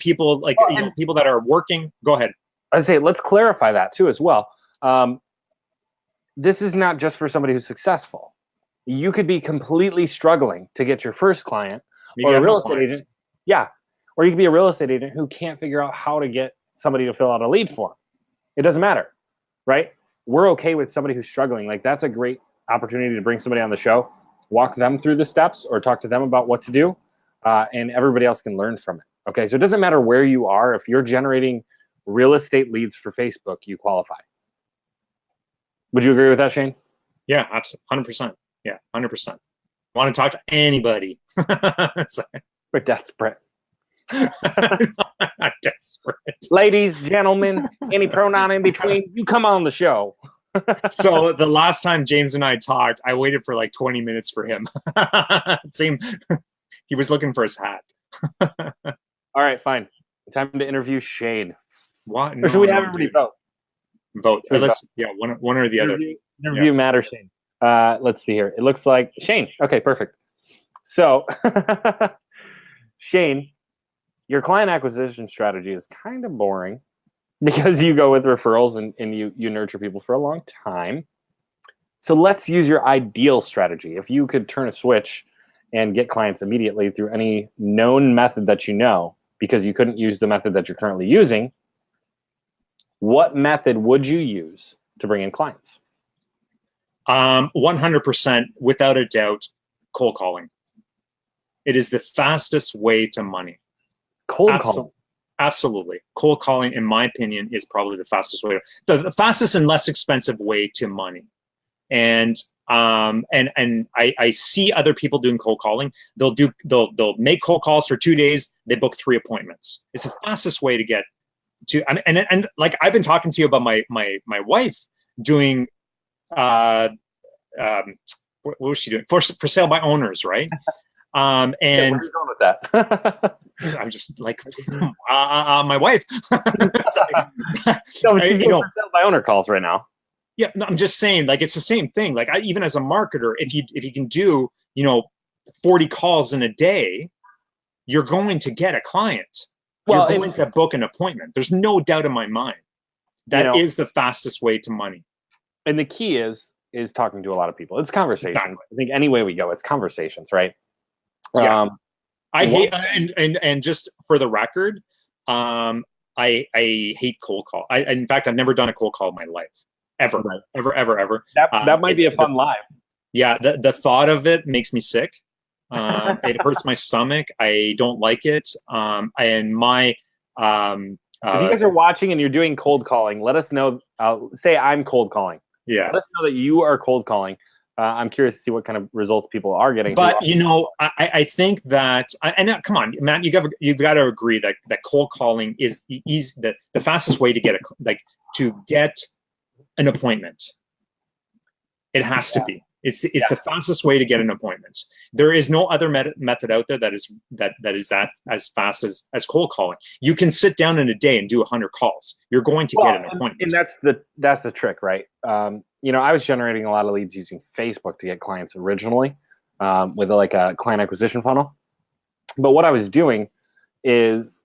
people like, people that are working. Go ahead. I'd say let's clarify that too as well. This is not just for somebody who's successful. You could be completely struggling to get your first client, or a real estate agent. Yeah. Or you could be a real estate agent who can't figure out how to get somebody to fill out a lead form. It doesn't matter, right? We're okay with somebody who's struggling. Like, that's a great opportunity to bring somebody on the show, walk them through the steps, or talk to them about what to do, and everybody else can learn from it. Okay, so it doesn't matter where you are. If you're generating real estate leads for Facebook, you qualify. Would you agree with that, Shane? Yeah, absolutely, 100%. Yeah, 100%. Want to talk to anybody? We're desperate. Not desperate. Ladies, gentlemen, any pronoun in between, you come on the show. So the last time James and I talked, I waited for like 20 minutes for him. It seemed he was looking for his hat. All right, fine. Time to interview Shane. What? Or should we have everybody vote? Vote. One or the other. Interview Matt or Shane. Let's see here. It looks like Shane. Okay, perfect. So, Shane, your client acquisition strategy is kind of boring because you go with referrals and you nurture people for a long time. So let's use your ideal strategy. If you could turn a switch and get clients immediately through any known method that you know, because you couldn't use the method that you're currently using, what method would you use to bring in clients? 100%, without a doubt, cold calling. It is the fastest way to money. Cold calling. Absolutely. Cold calling, in my opinion, is probably the fastest way, the fastest and less expensive way to money. And I see other people doing cold calling. They'll make cold calls for 2 days. They book 3 appointments. It's the fastest way to get to, and like I've been talking to you about my wife doing, what was she doing? For sale by owners, right? And where are you going with that? I'm just like, my wife. No, she's for sale by owner calls right now. Yeah, no, I'm just saying, like, it's the same thing. Like, even as a marketer, if you can do, 40 calls in a day, you're going to get a client. Well, you're going to book an appointment. There's no doubt in my mind. That is the fastest way to money. And the key is, is talking to a lot of people. It's conversations. Exactly. I think any way we go, it's conversations, right? Yeah. Um, I hate and just for the record, I hate cold call. In fact, I've never done a cold call in my life, ever, Right. ever. that might be a fun live. Yeah, the thought of it makes me sick. It hurts my stomach. I don't like it. And my If you guys are watching and you're doing cold calling, let us know. Say I'm cold calling. yeah. Let us know that you are cold calling. I'm curious to see what kind of results people are getting. But I think that come on, Matt, you've got to agree that cold calling is the fastest way to get get an appointment. It has to be. It's the fastest way to get an appointment. There is no other method out there that is as fast as cold calling. You can sit down in a day and do 100 calls. You're going to get an appointment. And that's the trick, right? I was generating a lot of leads using Facebook to get clients originally, with a client acquisition funnel. But what I was doing is,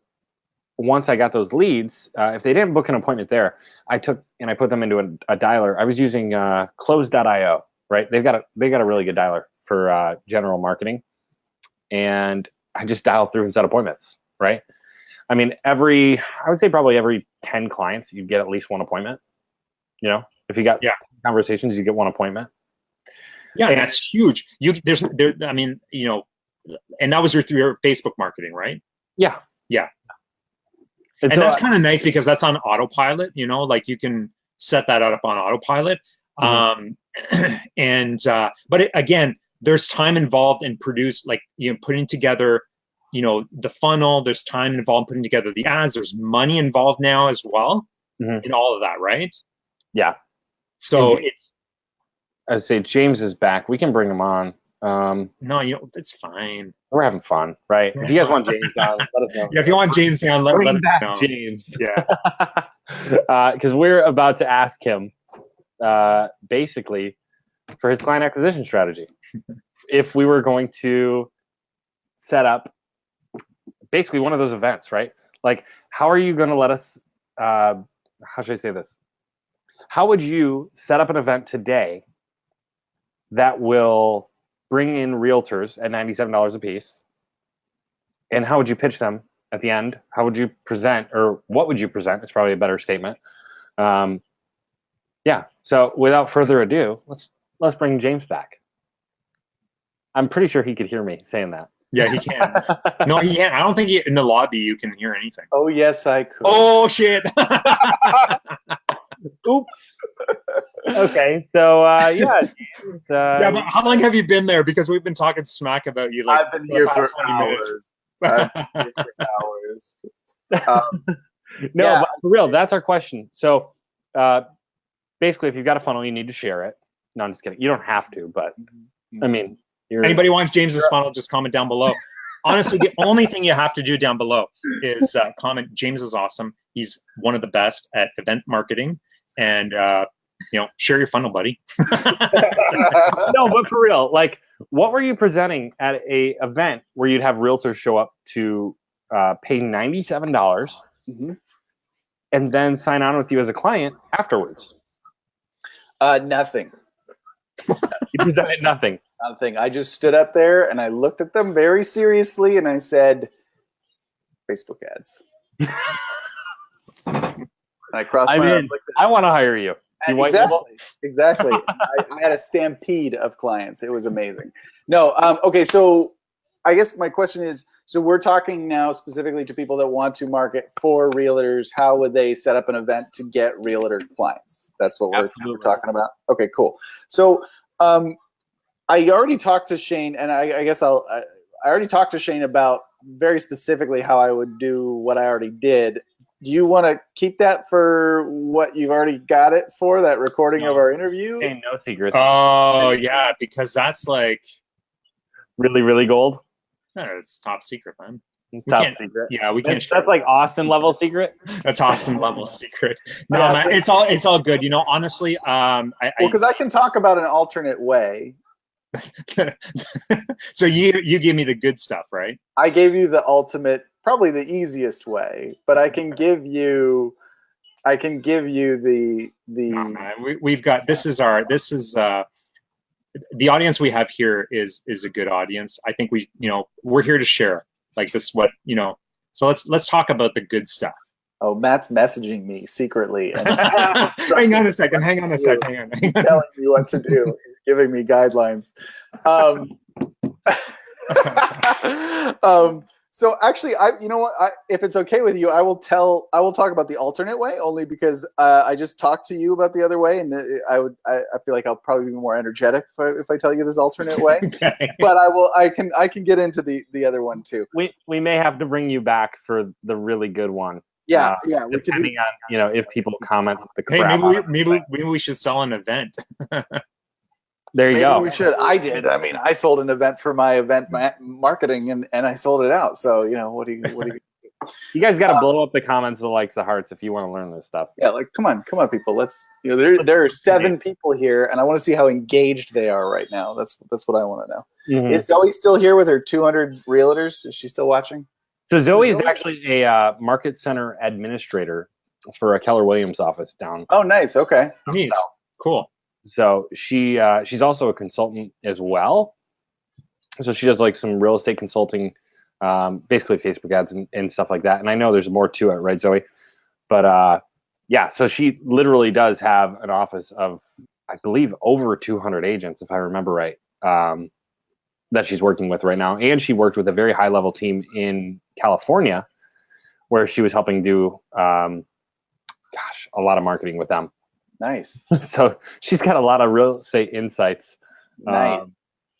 once I got those leads, if they didn't book an appointment there, I took and I put them into a dialer. I was using Close.io. Right, they've got a really good dialer for general marketing, and I just dial through and set appointments. Right, I mean I would say probably every 10 clients you get at least one appointment. If you got 10 conversations, you get one appointment. Yeah, and that's huge. And that was through your Facebook marketing, right? Yeah. And so that's kind of nice because that's on autopilot. You can set that up on autopilot. Mm-hmm. But again, there's time involved in putting together, the funnel. There's time involved in putting together the ads. There's money involved now as well in all of that, right? Yeah. So I would say James is back. We can bring him on. No, it's fine. We're having fun, right? If you guys want James on, let us know. Yeah, if you want James down, let us back know. James. Yeah. Because we're about to ask him, basically, for his client acquisition strategy. If we were going to set up basically one of those events, right? Like, how are you going to let us, how should I say this? How would you set up an event today that will bring in realtors at $97 a piece? And how would you pitch them at the end? How would you present, or what would you present? It's probably a better statement. Yeah. So without further ado, let's bring James back. I'm pretty sure he could hear me saying that. Yeah, he can. No, he can't. I don't think in the lobby you can hear anything. Oh yes, I could. Oh shit. Oops. Okay. So yeah, James. Yeah, but how long have you been there? Because we've been talking smack about you. I've been here for 20 hours. minutes. I've been here for hours. No, Yeah. but for real, that's our question. So basically, if you've got a funnel, you need to share it. No, I'm just kidding. You don't have to, but I mean, Anybody wants James's funnel? Just comment down below. Honestly, the only thing you have to do down below is comment. James is awesome. He's one of the best at event marketing, and share your funnel, buddy. No, but for real, like, what were you presenting at a event where you'd have realtors show up to pay $97 and then sign on with you as a client afterwards? Nothing. You presented nothing. Nothing. I just stood up there and I looked at them very seriously and I said, Facebook ads. And I crossed my arms like this. I want to hire you. Exactly. I had a stampede of clients. It was amazing. No, okay, so I guess my question is, so we're talking now specifically to people that want to market for realtors. How would they set up an event to get realtor clients? That's what we're talking about. Okay, cool. So I already talked to Shane, and I guess I already talked to Shane about very specifically how I would do what I already did. Do you want to keep that for what you've already got it for, that recording of our interview? Ain't no secret. Oh, yeah, because that's like really, really gold. It's top secret, man. Top secret. Yeah, we can't. That's like Austin level secret. That's Austin level secret. No, Yeah, man, it's all good. Honestly, because I can talk about an alternate way. So you give me the good stuff, right? I gave you the ultimate, probably the easiest way, but I can give you I can give you the No, man, we've got this is the audience we have here is a good audience. I think we're here to share. Like this, what So let's talk about the good stuff. Oh, Matt's messaging me secretly and Hang on a second. Hang on. telling me what to do. He's giving me guidelines. So actually, you know what? If it's okay with you, I will talk about the alternate way, only because I just talked to you about the other way, and I feel like I'll probably be more energetic if I tell you this alternate way. Okay. But I can get into the other one too. We may have to bring you back for the really good one. Yeah, we could do. Depending on if people comment the Hey, crap. maybe we should sell an event. There you Maybe go. we should. I did. I mean, I sold an event for my event marketing, and I sold it out. So what do you? You guys got to blow up the comments, the likes, the hearts if you want to learn this stuff. Yeah, like come on, people. Let's. There are 7 people here, and I want to see how engaged they are right now. That's what I want to know. Mhm. Is Zoe still here with her 200 realtors? Is she still watching? So Zoe is actually a market center administrator for a Keller Williams office down. Oh, nice. Okay. Neat. Cool. So she's also a consultant as well. So she does like some real estate consulting, basically Facebook ads and stuff like that. And I know there's more to it, right, Zoe? But yeah, so she literally does have an office of, I believe, over 200 agents, if I remember right, that she's working with right now. And she worked with a very high level team in California where she was helping do, a lot of marketing with them. Nice. So she's got a lot of real estate insights. Nice.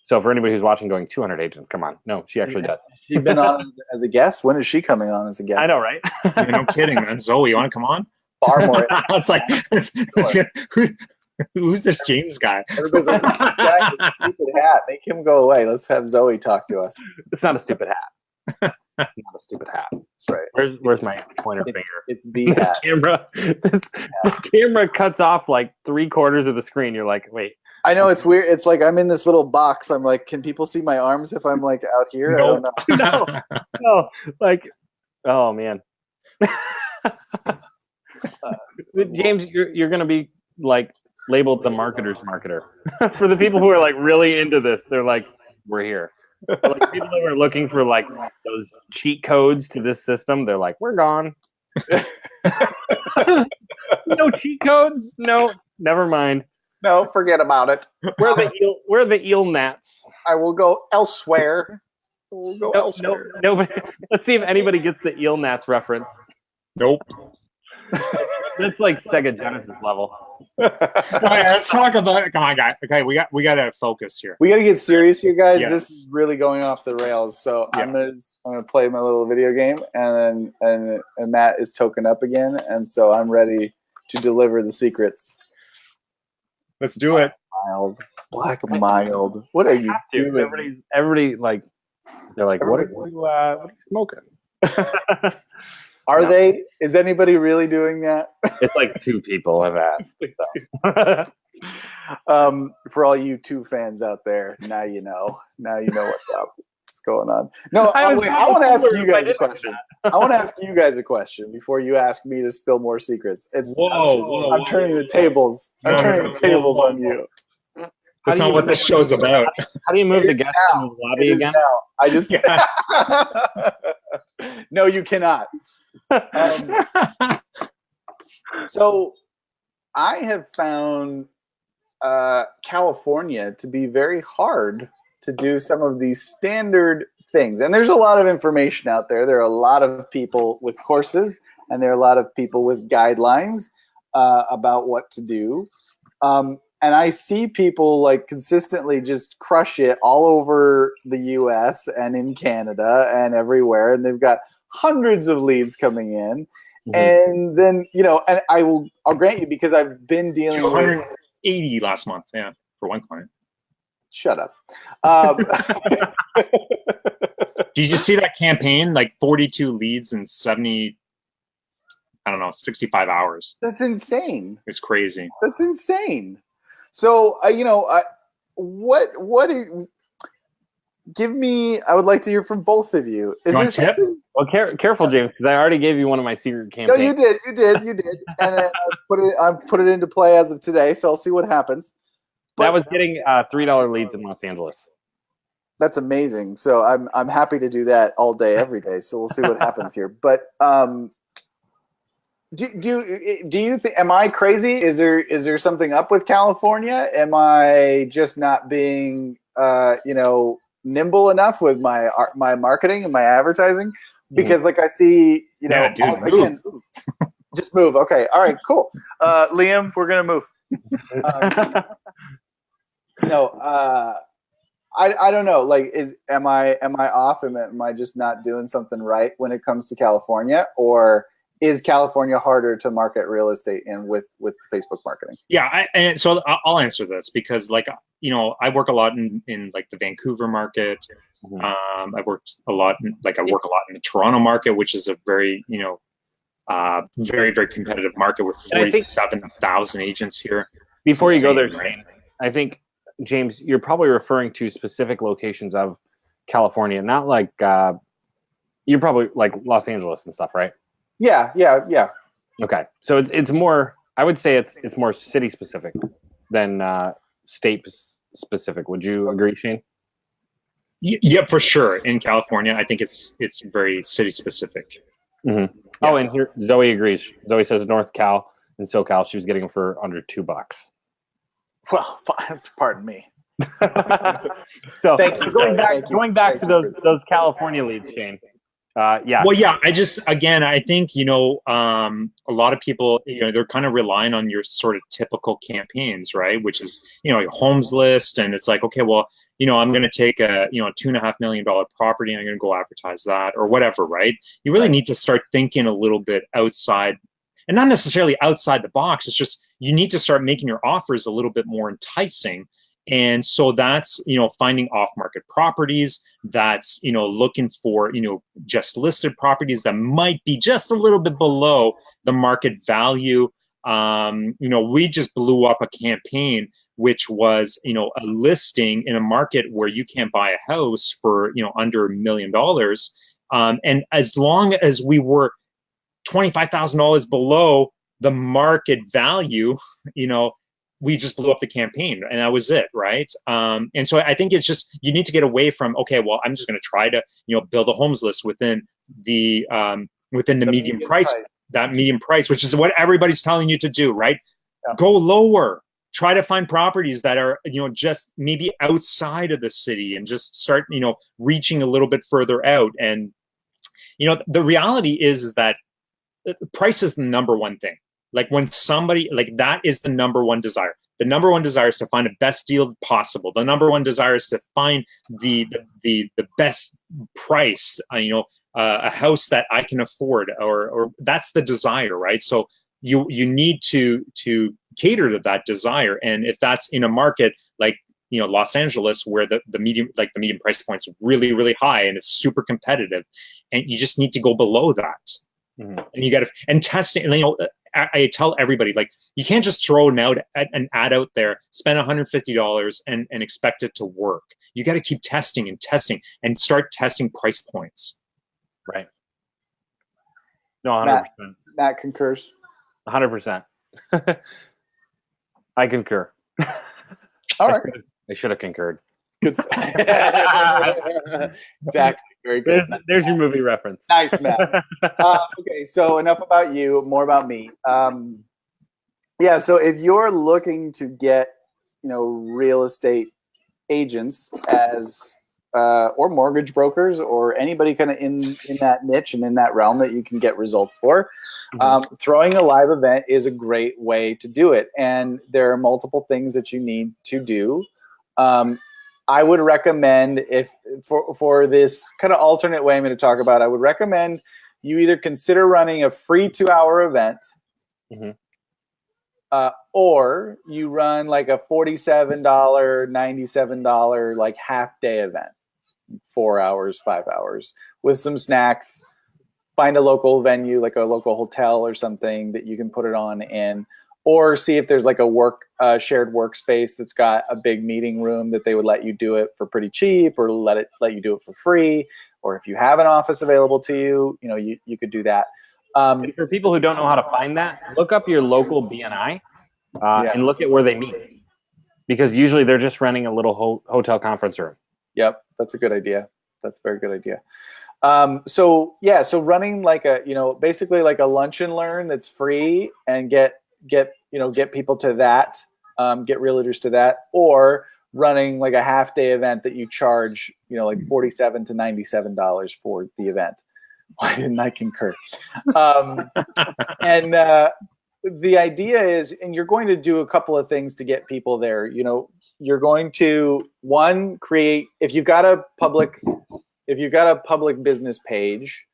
So for anybody who's watching going 200 agents, come on. No, she actually does. She's been on as a guest. When is she coming on as a guest? I know, right? No kidding, man. Zoe, you want to come on? Far more. It's like, who's this James guy? Everybody's like, "This guy with a stupid hat. Make him go away. Let's have Zoe talk to us." It's not a stupid hat. Not a stupid hat. Right. Where's my pointer finger? It's the hat. This camera cuts off like 3/4 of the screen. You're like, wait. I know it's weird. It's like I'm in this little box. I'm like, can people see my arms if I'm like out here? Nope. I don't know. No, like, oh man. James, you're gonna be like labeled the marketer's marketer. For the people who are like really into this, they're like, we're here. Like people who are looking for like those cheat codes to this system, they're like, we're gone. No cheat codes? No, never mind. No, forget about it. We're the eel gnats. I will go elsewhere. We'll go elsewhere. No. Let's see if anybody gets the eel gnats reference. Nope. That's like Sega Genesis level. All right, let's talk about it. Come on, guys. Okay, we got to focus here. We got to get serious here, guys. Yes. This is really going off the rails. So Yeah. I'm gonna play my little video game, and Matt is token up again, and so I'm ready to deliver the secrets. Let's do it. Mild, black mild. What are you doing? Everybody like, they're like, what are you smoking? Are No. they? Is anybody really doing that? It's like 2 people have asked. So. For all you 2 fans out there, now you know. Now you know what's up. What's going on? No, I wait, I want to ask you guys a didn't question. I want to ask you guys a question before you ask me to spill more secrets. I'm turning the tables. I'm turning the tables on you. That's not what this show's about. How do you move It the is guest now. in the lobby It is again? now. I just no, you cannot. So I have found California to be very hard to do some of these standard things. And there's a lot of information out there. There are a lot of people with courses, and there are a lot of people with guidelines about what to do. And I see people like consistently just crush it all over the US and in Canada and everywhere. And they've got hundreds of leads coming in. Mhm. And then, and I'll grant you, because I've been dealing with 280 last month, yeah, for one client. shut up. Did you see that campaign? Like 42 leads in 65 hours. That's insane. It's crazy. That's insane. So, what give me. I would like to hear from both of you. Is You there want a tip? something? Well, careful, James, because I already gave you one of my secret No, campaigns. you did, and I put it into play as of today. So I'll see what happens. That But was getting $3 leads in Los Angeles. that's amazing. So I'm happy to do that all day, every day. So we'll see what happens here. But do you think? Am I crazy? Is there something up with California? Am I just not being nimble enough with my marketing and my advertising? Because like I see, Yeah, dude, again, just move. Okay, all right, cool. Liam, we're gonna move. I don't know. Like, am I off? Am I just not doing something right when it comes to California, or is California harder to market real estate in with Facebook marketing? Yeah, and so I'll answer this because, like, I work a lot in like the Vancouver market. I work a lot in the Toronto market, which is a very very, very competitive market with 47,000 agents here. Before you go there, Insane, right? Shane, I think, James, you're probably referring to specific locations of California, not like you're probably like Los Angeles and stuff, right? Yeah. Okay, so it's more. I would say it's more city specific than state specific. Would you agree, Shane? Yeah, for sure. In California, I think it's very city specific. Mm-hmm. Yeah. Oh, and here Zoe agrees. Zoe says North Cal and SoCal, she was getting them for under $2. Well, pardon me. So Thank you, going back to those California leads, Shane. Yeah. Well, yeah. I think a lot of people they're kind of relying on your sort of typical campaigns, right? Which is your homes list, and it's like, okay, well, I'm going to take a $2.5 million property and I'm going to go advertise that or whatever, right? You really need to start thinking a little bit outside, and not necessarily outside the box. It's just you need to start making your offers a little bit more enticing. And so that's, finding off-market properties. That's, looking for, just listed properties that might be just a little bit below the market value. We just blew up a campaign, which was, a listing in a market where you can't buy a house for, under $1 million. And as long as we were $25,000 below the market value, we just blew up the campaign, and that was it, right? And so I think it's just you need to get away from, okay, well, I'm just going to try to build a homes list within the medium price, that medium price, which is what everybody's telling you to do, right? Yeah. Go lower. Try to find properties that are just maybe outside of the city, and just start reaching a little bit further out. And the reality is that price is the number one thing. Like when somebody, like that is the number one desire. The number one desire is to find the best deal possible. The number one desire is to find the best price, a house that I can afford, or that's the desire, right? So you need to cater to that desire. And if that's in a market like Los Angeles, where the medium price point is really, really high and it's super competitive, and you just need to go below that. Mm-hmm. And you got to, and testing, I tell everybody, like, you can't just throw an ad out there, spend $150 and expect it to work. You got to keep testing and start testing price points. Right. No, 100%. Matt concurs. 100%. I concur. All right. I should have concurred. Good. Exactly. Very good. There's your movie reference. Nice, Matt. Okay, so enough about you, more about me. Yeah, so if you're looking to get, real estate agents as or mortgage brokers or anybody kind of in that niche and in that realm that you can get results for, throwing a live event is a great way to do it. And there are multiple things that you need to do. I would recommend, if for this kind of alternate way I'm going to talk about, I would recommend you either consider running a free 2-hour event, or you run like a $47, $97 like half day event, 4 hours, 5 hours with some snacks. Find a local venue, like a local hotel or something that you can put it on in. or see if there's like a shared workspace that's got a big meeting room that they would let you do it for pretty cheap, or let you do it for free. Or if you have an office available to you, you could do that. And for people who don't know how to find that, look up your local BNI and look at where they meet, because usually they're just renting a little hotel conference room. Yep, that's a good idea. That's a very good idea. So running like basically like a lunch and learn that's free, and get people to that, get realtors to that, or running like a half day event that you charge, like $47 to $97 for the event. Why didn't I concur? And the idea is, and you're going to do a couple of things to get people there. You're going to, one, create, if you've got a public business page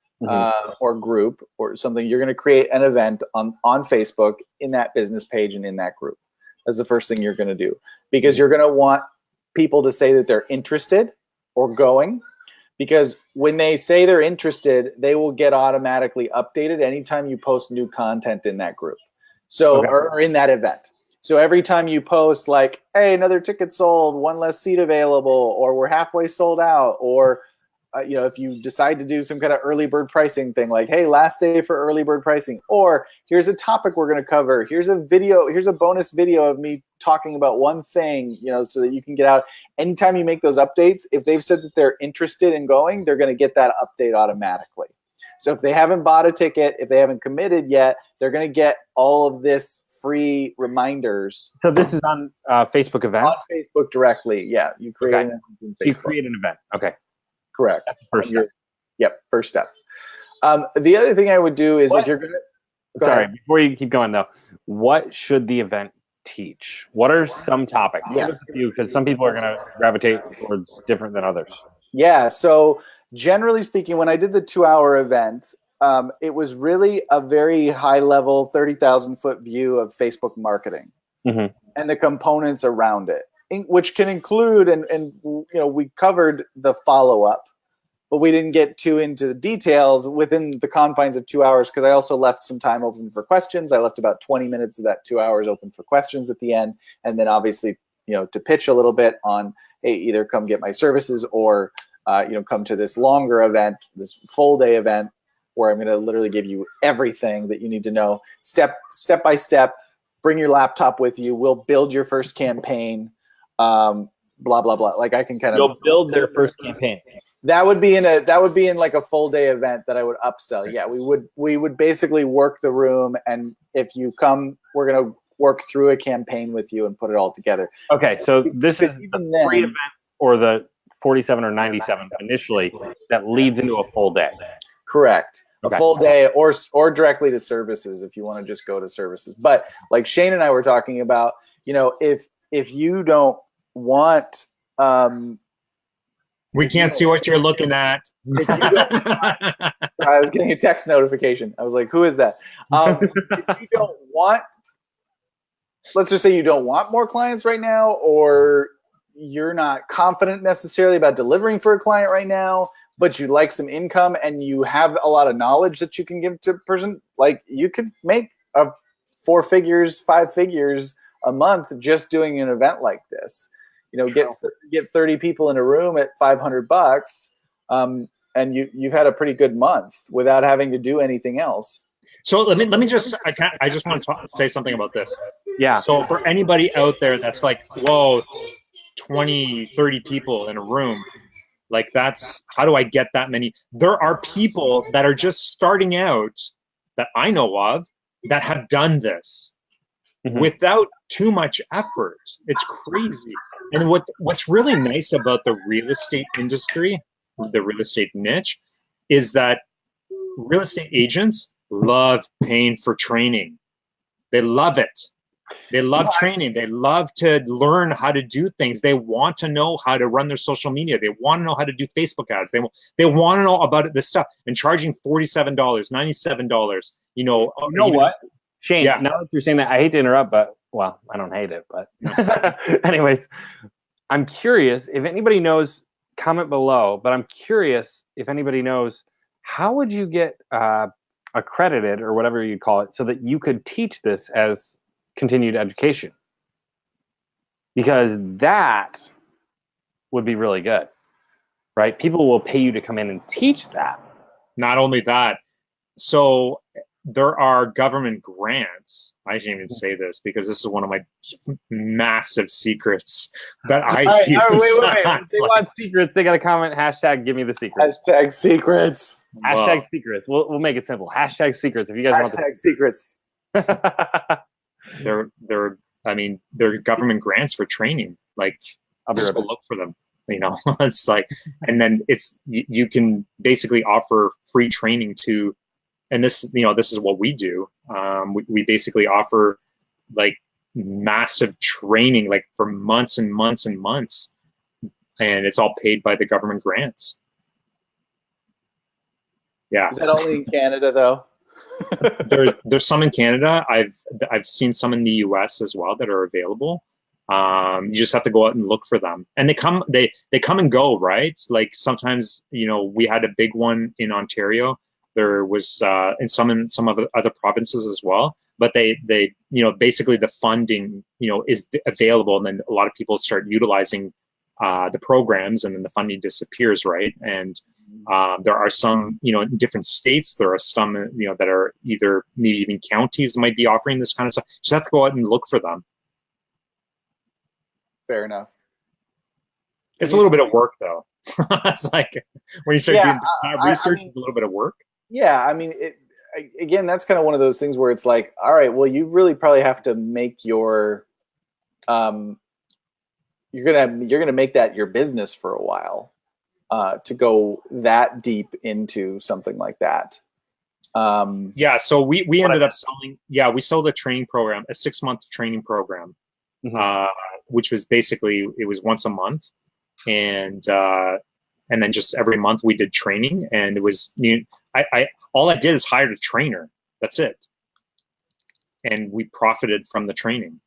or group or something, you're going to create an event on Facebook in that business page and in that group. That's the first thing you're going to do, because you're going to want people to say that they're interested or going, because when they say they're interested, they will get automatically updated anytime you post new content in that group. So, or in that event. So every time you post like, hey, another ticket sold, one less seat available, or we're halfway sold out, or if you decide to do some kind of early bird pricing thing, like, hey, last day for early bird pricing, or here's a topic we're going to cover. Here's a bonus video of me talking about one thing, so that you can get out. Anytime you make those updates, if they've said that they're interested in going, they're going to get that update automatically. So if they haven't bought a ticket, if they haven't committed yet, they're going to get all of this free reminders. So this is on Facebook events? On Facebook directly, yeah. You create an event in Facebook. You create an event, okay. Correct. That's the first step. Yep, first step. The other thing I would do is if you're going to... Sorry, before you keep going though, what should the event teach? What are some topics? Yeah. Because some people are going to gravitate towards different than others. Yeah, so generally speaking, when I did the 2-hour event, it was really a very high-level, 30,000-foot view of Facebook marketing and the components around it, which can include, and we covered the follow-up, but we didn't get too into the details within the confines of 2 hours, because I also left some time open for questions. I left about 20 minutes of that 2 hours open for questions at the end, and then obviously, to pitch a little bit on, hey, either come get my services or come to this longer event, this full day event, where I'm going to literally give you everything that you need to know, step by step. Bring your laptop with you. We'll build your first campaign. Blah blah blah. Like I can kind of. You'll build their first campaign. That would be in like a full day event that I would upsell. Yeah, we would basically work the room, and if you come, we're going to work through a campaign with you and put it all together. Okay, so this is the free event or the 47 or 97 initially that leads into a full day. Correct. Okay. A full day, or directly to services if you want to just go to services. But like Shane and I were talking about, if you don't want, we can't see what you're looking at. I was getting a text notification. I was like, who is that? If you don't want, let's just say you don't want more clients right now, or you're not confident necessarily about delivering for a client right now, but you like some income and you have a lot of knowledge that you can give to a person, like you could make 4 figures, 5 figures a month just doing an event like this. Get 30 people in a room at $500, and you've had a pretty good month without having to do anything else. So let me just I just want to say something about this. Yeah. So for anybody out there that's like, whoa, 20, 30 people in a room, like that's, how do I get that many? There are people that are just starting out that I know of that have done this without too much effort. It's crazy. And what's really nice about the real estate industry, the real estate niche, is that real estate agents love paying for training. They love it. They love training. They love to learn how to do things. They want to know how to run their social media. They want to know how to do Facebook ads. They want to know about this stuff. And charging $47, $97, what? Shane, now that you're saying that, I hate to interrupt, but, well, I don't hate it, but anyways, I'm curious if anybody knows, comment below, but I'm curious if anybody knows, how would you get accredited or whatever you call it so that you could teach this as continued education, because that would be really good, right? People will pay you to come in and teach that. Not only that, so there are government grants. I shouldn't even say this because this is one of my massive secrets that I use. Wait. If they It's want secrets, they got to comment hashtag give me the secrets. Hashtag secrets. Hashtag Wow. secrets. We'll make it simple. Hashtag secrets. If you guys Hashtag secrets. want They're they're government grants for training. Like, I'll be just right go back. look for them. It's like, and then you can basically offer free training to, and this is what we do. We basically offer like massive training, like for months and months and months, and it's all paid by the government grants. Yeah, Is that only in Canada though? there's some in Canada. I've seen some in the US as well that are available. You just have to go out and look for them, and they come and go, right? Like sometimes, we had a big one in Ontario. There was in some of the other provinces as well, but they basically the funding is available, and then a lot of people start utilizing the programs, and then the funding disappears, right? And there are some, in different states, there are some, that are either maybe even counties that might be offering this kind of stuff. So you have to go out and look for them. Fair enough. It's a little bit of work, though. It's like when you start doing that research, it's a little bit of work. Yeah, I mean, again, that's kind of one of those things where it's like, all right, well, you really probably have to make your, you're gonna make that your business for a while, to go that deep into something like that. Yeah, so we ended up selling. Yeah, we sold a training program, a 6-month training program, which was basically, it was once a month, and then just every month we did training, and it was I all I did is hired a trainer. That's it, and we profited from the training,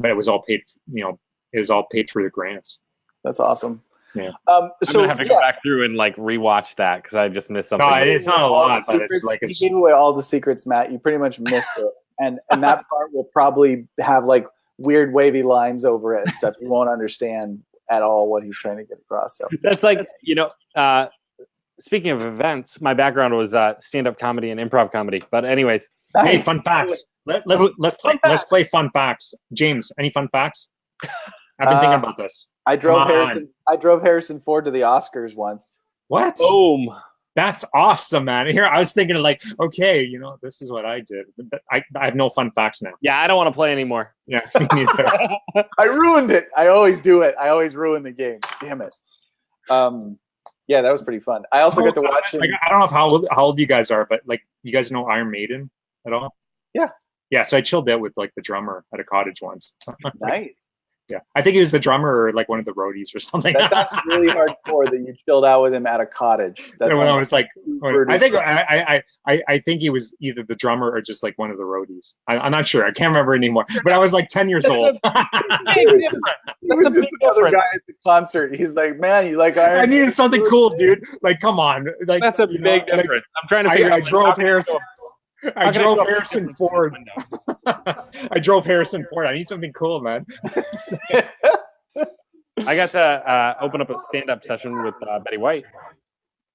but it was all paid. It was all paid through the grants. That's awesome. Yeah. I'm gonna have to go back through and like rewatch that because I just missed something. No, it's not a lot, but it's like you gave away all the secrets, Matt. You pretty much missed it, and that part will probably have like weird wavy lines over it and stuff. You won't understand at all what he's trying to get across. So that's like, speaking of events, my background was stand-up comedy and improv comedy. But anyways, hey, fun facts. Let's play fun facts. James, any fun facts? I've been thinking about this. I drove Harrison Ford to the Oscars once. What? Boom. That's awesome, man. Here, I was thinking like, okay, this is what I did. I have no fun facts now. Yeah, I don't want to play anymore. Yeah, me neither. I ruined it. I always do it. I always ruin the game. Damn it. Yeah, that was pretty fun. I also got to watch. I don't know how old you guys are, but like, you guys know Iron Maiden at all? Yeah. Yeah. So I chilled out with like the drummer at a cottage once. Nice. Yeah, I think he was the drummer or like one of the roadies or something. That sounds really hardcore that you chilled out with him at a cottage. That when I was like, I think he was either the drummer or just like one of the roadies. I'm not sure. I can't remember anymore. But I was like 10 years old. He was just another guy at the concert. He's like, man, you like Iron? I needed something cool, dude. Like, come on. Like, that's a big difference. I'm trying to figure out. I drove Harrison Ford. I drove Harrison Ford. I need something cool, man. I got to open up a stand-up session with Betty White.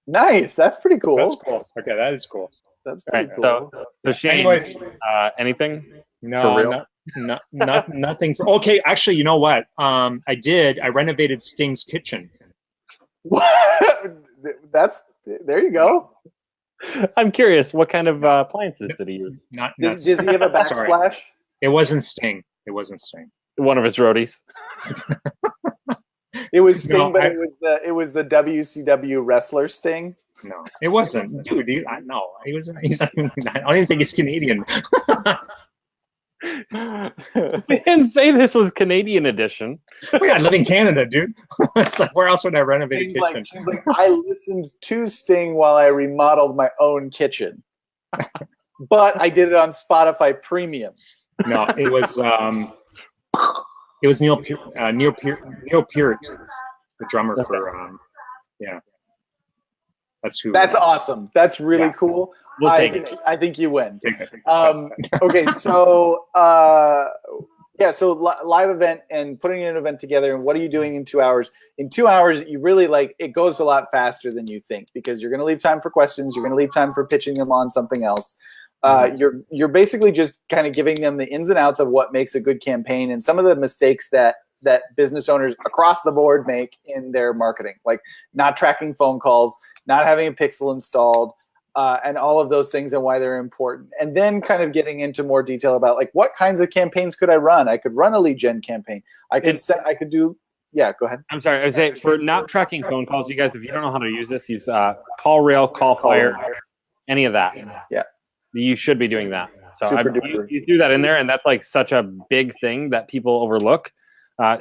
Nice. That's pretty cool. That's cool. Okay, that is cool. That's pretty cool. So Shane, anyways, anything? No, nothing. Okay, actually, you know what? I renovated Sting's kitchen. There you go. I'm curious, what kind of appliances did he use? Does he have a backsplash? Sorry. It wasn't Sting. One of his roadies. It was Sting, but it was the WCW wrestler Sting. No, it wasn't, dude. No, he was. I don't even think he's Canadian. We didn't say this was Canadian edition. I live in Canada, dude. It's like, where else would I renovate a kitchen? She's like, I listened to Sting while I remodeled my own kitchen, but I did it on Spotify Premium. No, it was Neil Peart, the drummer for yeah. That's who. That's awesome. That's really cool. We'll take it. I think you win. Take it. Okay, so so live event and putting an event together, and what are you doing in 2 hours? In 2 hours, you really it goes a lot faster than you think, because you're going to leave time for questions, you're going to leave time for pitching them on something else. You're basically just kind of giving them the ins and outs of what makes a good campaign and some of the mistakes that business owners across the board make in their marketing, like not tracking phone calls, not having a pixel installed, and all of those things and why they're important. And then kind of getting into more detail about like what kinds of campaigns could I run? I could run a lead gen campaign. Yeah, go ahead. I'm sorry. I say for not tracking phone calls, you guys, if you don't know how to use this, use CallRail, CallFire, any of that. Yeah. You should be doing that. So Super duper. you threw that in there, and that's like such a big thing that people overlook.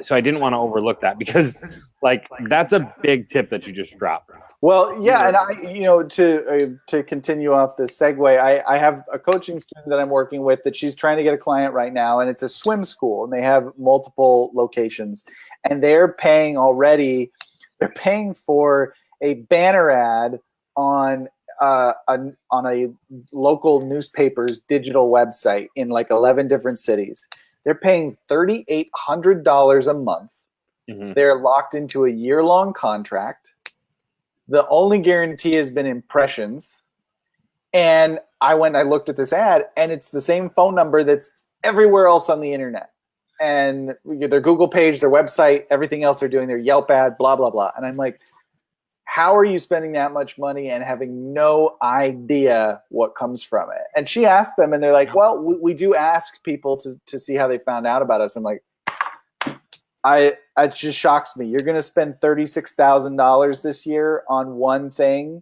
So I didn't want to overlook that, because like that's a big tip that you just dropped. Well, yeah, and to continue off this segue, I have a coaching student that I'm working with that she's trying to get a client right now, and it's a swim school, and they have multiple locations, and they're paying for a banner ad on a local newspaper's digital website in like 11 different cities. They're paying $3,800 a month. Mm-hmm. They're locked into a year-long contract. The only guarantee has been impressions. And I looked at this ad, and it's the same phone number that's everywhere else on the internet. And their Google page, their website, everything else they're doing, their Yelp ad, blah, blah, blah. And I'm like, how are you spending that much money and having no idea what comes from it? And she asked them, and they're like, well, we do ask people to see how they found out about us. I'm like, it just shocks me. You're going to spend $36,000 this year on one thing,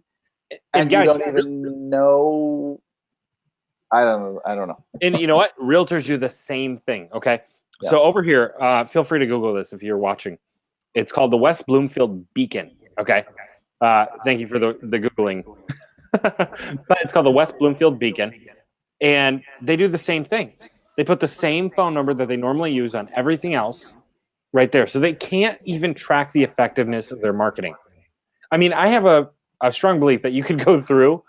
and guys, you don't even know. I don't know. And you know what? Realtors do the same thing. Okay. Yeah. So over here, feel free to Google this if you're watching. It's called the West Bloomfield Beacon. Okay. Thank you for the Googling. But it's called the West Bloomfield Beacon. And they do the same thing. They put the same phone number that they normally use on everything else right there. So they can't even track the effectiveness of their marketing. I mean, I have a strong belief that you could go through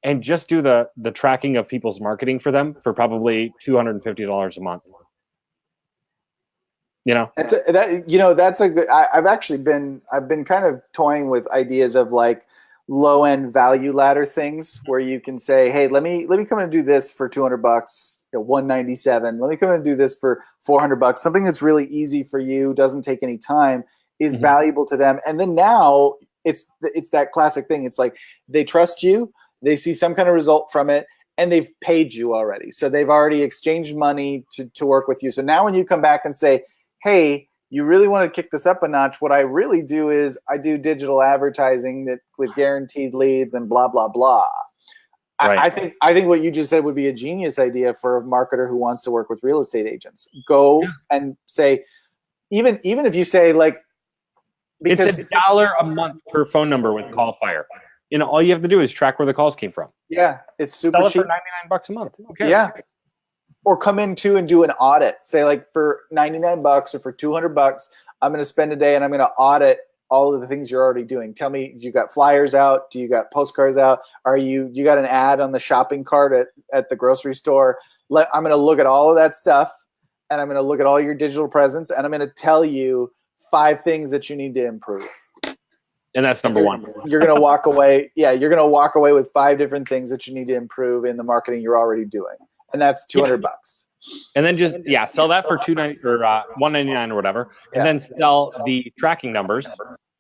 and just do the tracking of people's marketing for them for probably $250 a month. You know, that's a good. I've been kind of toying with ideas of like low end value ladder things where you can say, hey, let me come and do this for $200, $197. Let me come and do this for $400. Something that's really easy for you, doesn't take any time, is Mm-hmm. valuable to them. And then now it's that classic thing. It's like they trust you, they see some kind of result from it, and they've paid you already. So they've already exchanged money to work with you. So now when you come back and say, hey, you really want to kick this up a notch, what I really do is I do digital advertising with guaranteed leads and blah, blah, blah. Right. I think what you just said would be a genius idea for a marketer who wants to work with real estate agents. Go and say, even if you say like, because it's $1 a month per phone number with CallFire. You know, all you have to do is track where the calls came from. yeah, it's super Sell it cheap. for $99 a month. Who cares? Yeah. Or come in too and do an audit. Say like for $99 or for $200, I'm going to spend a day and I'm going to audit all of the things you're already doing. Tell me, you got flyers out? Do you got postcards out? You got an ad on the shopping cart at the grocery store? I'm going to look at all of that stuff, and I'm going to look at all your digital presence, and I'm going to tell you 5 things that you need to improve. And that's number one. You're going to walk away. Yeah, you're going to walk away with 5 different things that you need to improve in the marketing you're already doing. And that's $200. And then just sell that for $290 or $199 or whatever, and then sell the tracking numbers.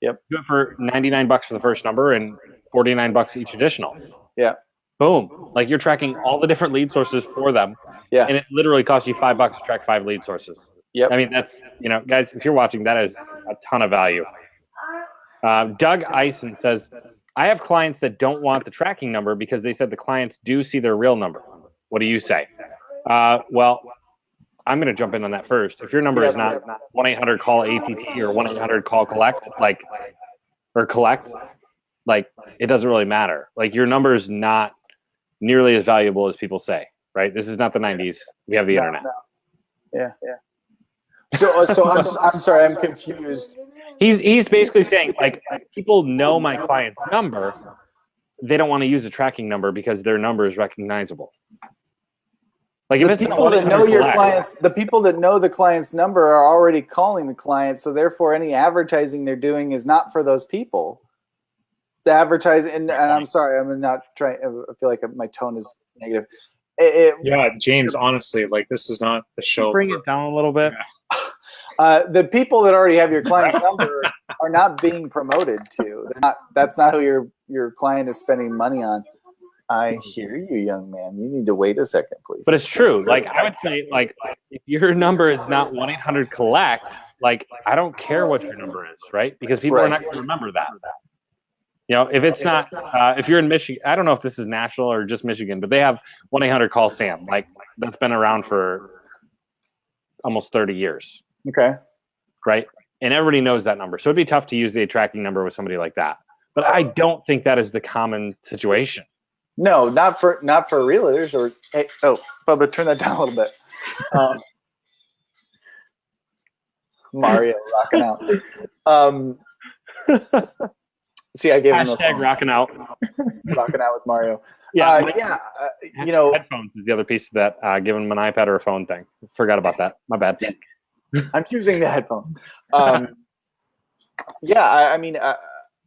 Yep. Do it for $99 for the first number and $49 each additional. Yeah. Boom! Like you're tracking all the different lead sources for them. Yeah. And it literally costs you $5 to track 5 lead sources. Yep. I mean, that's guys, if you're watching, that is a ton of value. Doug Eisen says, I have clients that don't want the tracking number because they said the clients do see their real number. What do you say? Well, I'm going to jump in on that first. If your number is not 1-800-CALL-ATT or 1-800-CALL-COLLECT, collect, it doesn't really matter. Like your number is not nearly as valuable as people say, right? This is not the 90s. We have the internet. No. Yeah. So I'm sorry, I'm confused. He's basically saying, like, people know my client's number, they don't want to use a tracking number because their number is recognizable. Like if The it's people that know your clients, the people that know the client's number are already calling the client, so therefore any advertising they're doing is not for those people. The advertising, and I'm sorry, I'm not trying. I feel like my tone is negative. Yeah, James, honestly, like this is not the show. bring it down a little bit. The people that already have your client's number are not being promoted to. They're not. That's not who your client is spending money on. I hear you, young man. You need to wait a second, please. But it's true. Like I would say, like if your number is not 1-800-COLLECT, like I don't care what your number is, right? Because people are not going to remember that. You know, if it's not, if you're in Michigan, I don't know if this is national or just Michigan, but they have 1-800-CALL-SAM. Like that's been around for almost 30 years. Okay. Right. And everybody knows that number. So it'd be tough to use the tracking number with somebody like that. But I don't think that is the common situation. No, not for realtors or. Hey, oh, Bubba, turn that down a little bit. Mario rocking out. See, I gave him a Hashtag rocking out. rocking out with Mario. Yeah, you know, headphones is the other piece of that. Giving him an iPad or a phone thing. Forgot about that. My bad. I'm using the headphones. I mean,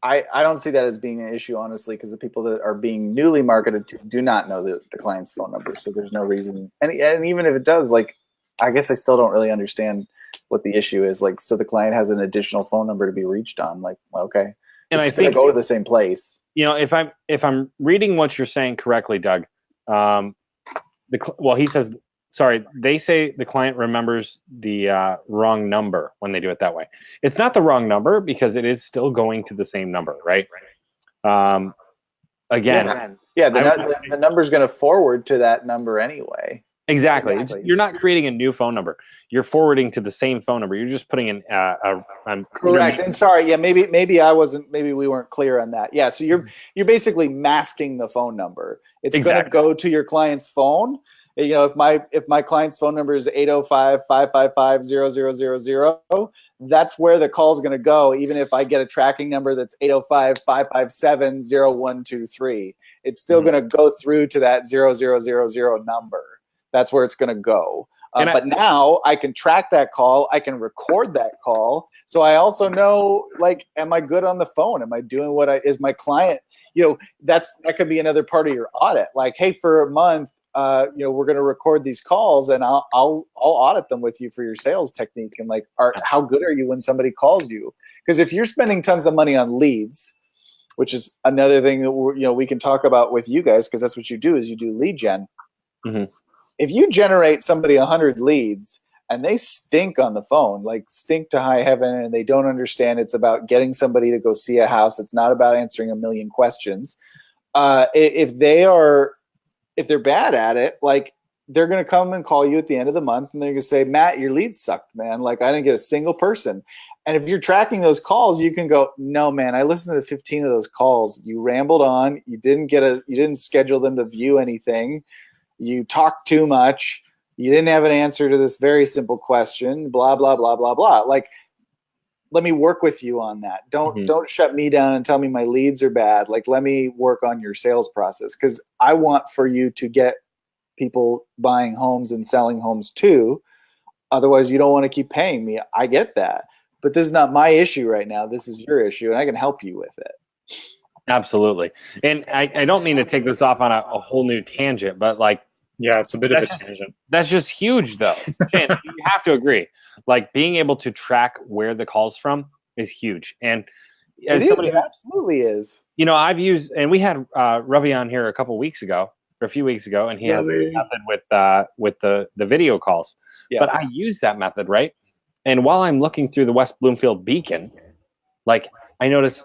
I don't see that as being an issue, honestly, because the people that are being newly marketed to do not know the client's phone number, so there's no reason. And even if it does, like, I guess I still don't really understand what the issue is. Like, so the client has an additional phone number to be reached on. Like, okay, and it's I think go to the same place. You know, if I'm reading what you're saying correctly, Doug, he says. Sorry, they say the client remembers the wrong number when they do it that way. It's not the wrong number because it is still going to the same number, right? Again, the number's going to forward to that number anyway. Exactly. You're not creating a new phone number. You're forwarding to the same phone number. You're just putting in correct. And sorry, yeah, maybe we weren't clear on that. Yeah, so you're basically masking the phone number. It's going to go to your client's phone. You know, if my client's phone number is 805-555-0000, that's where the call is going to go. Even if I get a tracking number that's 805-557-0123, it's still going to go through to that 0000 number. That's where it's going to go. But now I can track that call. I can record that call. So I also know, like, am I good on the phone? Am I doing is my client? You know, that could be another part of your audit. Like, hey, for a month, we're going to record these calls, and I'll audit them with you for your sales technique. And like, how good are you when somebody calls you? Because if you're spending tons of money on leads, which is another thing that we can talk about with you guys, because that's what you do is you do lead gen. Mm-hmm. If you generate somebody 100 leads and they stink on the phone, like stink to high heaven, and they don't understand it's about getting somebody to go see a house, it's not about answering a million questions. If they're bad at it, like, they're going to come and call you at the end of the month, and they're going to say, Matt, your lead sucked, man. Like, I didn't get a single person. And if you're tracking those calls, you can go, no, man, I listened to 15 of those calls. You rambled on. You didn't schedule them to view anything. You talked too much. You didn't have an answer to this very simple question, blah, blah, blah, blah, blah. Like, let me work with you on that. Don't shut me down and tell me my leads are bad. Like, let me work on your sales process, because I want for you to get people buying homes and selling homes too. Otherwise, you don't want to keep paying me. I get that. But this is not my issue right now. This is your issue, and I can help you with it. Absolutely. And I don't mean to take this off on a whole new tangent, but like, yeah, it's a bit of a tangent. That's just huge, though. You have to agree. Like, being able to track where the call's from is huge. And as somebody, it absolutely is. You know, I've used, and we had Ravi on here a few weeks ago, and he has a method with the video calls. Yeah. But I use that method, right? And while I'm looking through the West Bloomfield Beacon, like, I notice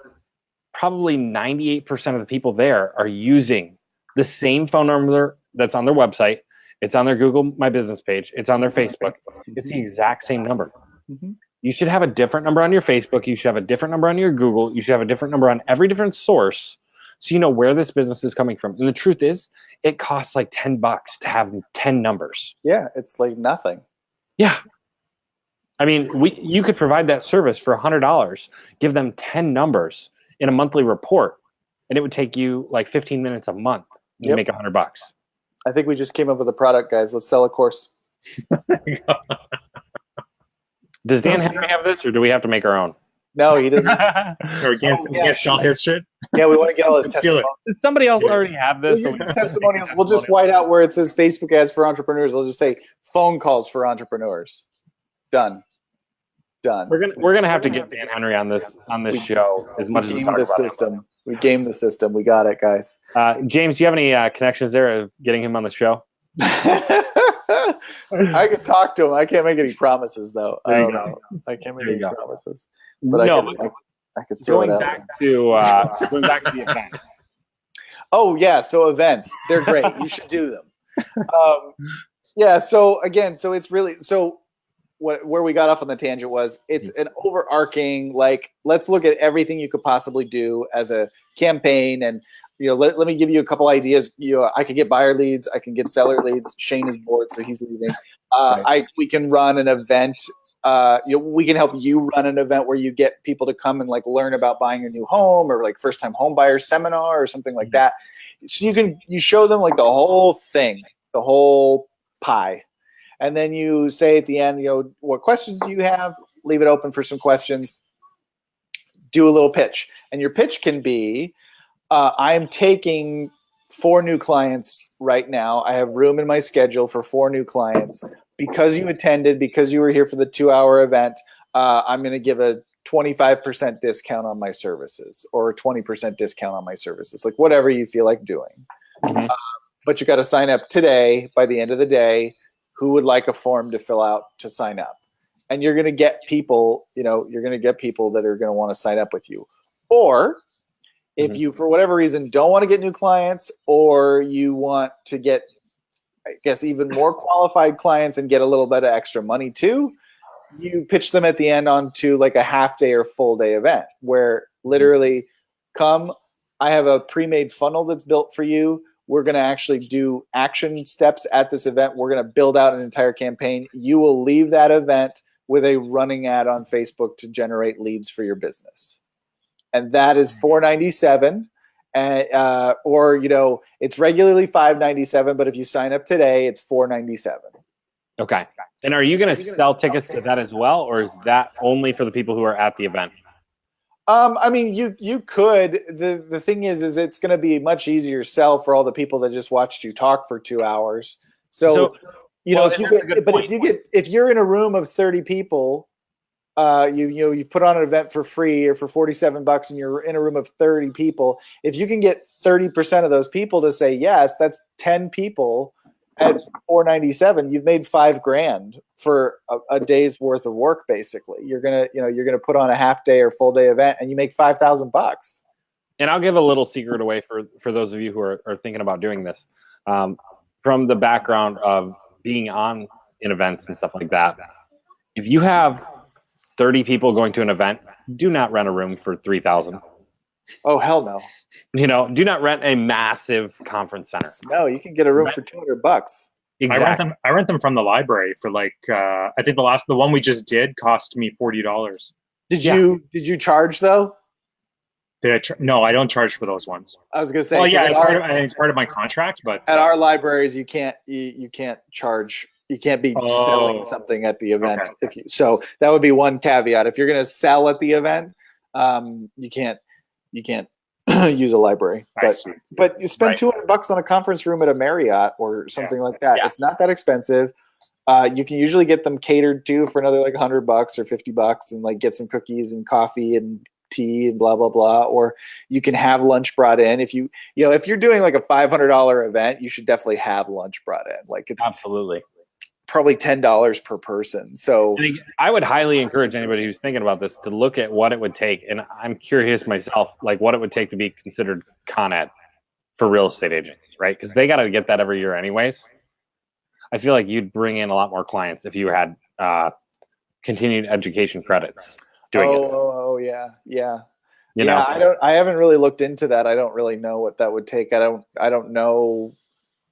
probably 98% of the people there are using the same phone number that's on their website. It's on their Google My Business page. It's on their Facebook. It's the exact same number. Mm-hmm. You should have a different number on your Facebook. You should have a different number on your Google. You should have a different number on every different source, so you know where this business is coming from. And the truth is, it costs like $10 to have 10 numbers. Yeah, it's like nothing. Yeah. I mean, you could provide that service for $100, give them 10 numbers in a monthly report, and it would take you like 15 minutes a month to Yep. make $100. I think we just came up with a product, guys. Let's sell a course. Does Dan Henry have this, or do we have to make our own? No, he doesn't. Or against, Oh, yeah. against all his shit. Yeah, we want to get all his Steal it. testimonials. Does somebody else already have this? We'll use the testimonials. We'll just white out where it says Facebook ads for entrepreneurs. We'll just say phone calls for entrepreneurs. Done. We're gonna have to get Dan Henry on this show as much as we Game talk the about it. system. We game the system. We got it, guys. James, do you have any connections there of getting him on the show? I could talk to him. I can't make any promises, though. I There you don't go. know. I can't make There you any go. promises. But No, I could throw it going out back there. to the event. Oh, yeah. So events. They're great. You should do them. Yeah. So again, so it's really where we got off on the tangent was it's an overarching, like, let's look at everything you could possibly do as a campaign. And, let me give you a couple ideas. I could get buyer leads. I can get seller leads. Shane is bored, so he's leaving. We can run an event. We can help you run an event where you get people to come and like learn about buying a new home, or like first time home buyer seminar or something like that. So you show them like the whole thing, the whole pie. And then you say at the end, what questions do you have? Leave it open for some questions. Do a little pitch. And your pitch can be, I'm taking 4 new clients right now. I have room in my schedule for 4 new clients. Because you attended, because you were here for the 2-hour event, I'm going to give a 25% discount on my services, or a 20% discount on my services, like whatever you feel like doing. Mhm. But you got to sign up today by the end of the day. Who would like a form to fill out to sign up? And you're going to get people, that are going to want to sign up with you. Or if you, for whatever reason, don't want to get new clients, or you want to get, I guess, even more qualified clients and get a little bit of extra money too, you pitch them at the end onto like a half day or full day event where literally come, I have a pre-made funnel that's built for you. We're going to actually do action steps at this event. We're going to build out an entire campaign. You will leave that event with a running ad on Facebook to generate leads for your business. And that is $497. Or it's regularly $597, but if you sign up today, it's $497. Okay. And are you going to sell tickets to that as well, or is that only for the people who are at the event? I mean, you could. The thing is it's going to be much easier to sell for all the people that just watched you talk for 2 hours. If you're in a room of 30 people, you've put on an event for free or for $47, and you're in a room of 30 people. If you can get 30% of those people to say yes, that's 10 people at $497. You've made $5,000 for a day's worth of work. Basically, you're gonna put on a half day or full day event, and you make $5,000. And I'll give a little secret away for those of you who are thinking about doing this. From the background of being on in events and stuff like that, if you have 30 people going to an event, do not rent a room for $3,000. Oh, hell no. Do not rent a massive conference center. No, you can get a room for $200. Exactly. I rent them from the library for like I think the one we just did cost me $40. Did you charge though? No, I don't charge for those ones. I was gonna say. Well, yeah, it's part of my contract, but at our libraries, you can't charge. You can't be selling something at the event. Okay. So that would be one caveat. If you're gonna sell at the event, you can't use a library. But you spend $200 on a conference room at a Marriott or something like that. Yeah. It's not that expensive. You can usually get them catered to for another like $100 or $50, and like get some cookies and coffee and tea and blah blah blah. Or you can have lunch brought in. If if you're doing like a $500 event, you should definitely have lunch brought in. Like it's absolutely probably $10 per person. So I would highly encourage anybody who's thinking about this to look at what it would take. And I'm curious myself, like what it would take to be considered Con Ed for real estate agents, right? Because they got to get that every year anyways. I feel like you'd bring in a lot more clients if you had continued education credits doing it. Oh yeah. I I haven't really looked into that. I don't really know what that would take. I don't know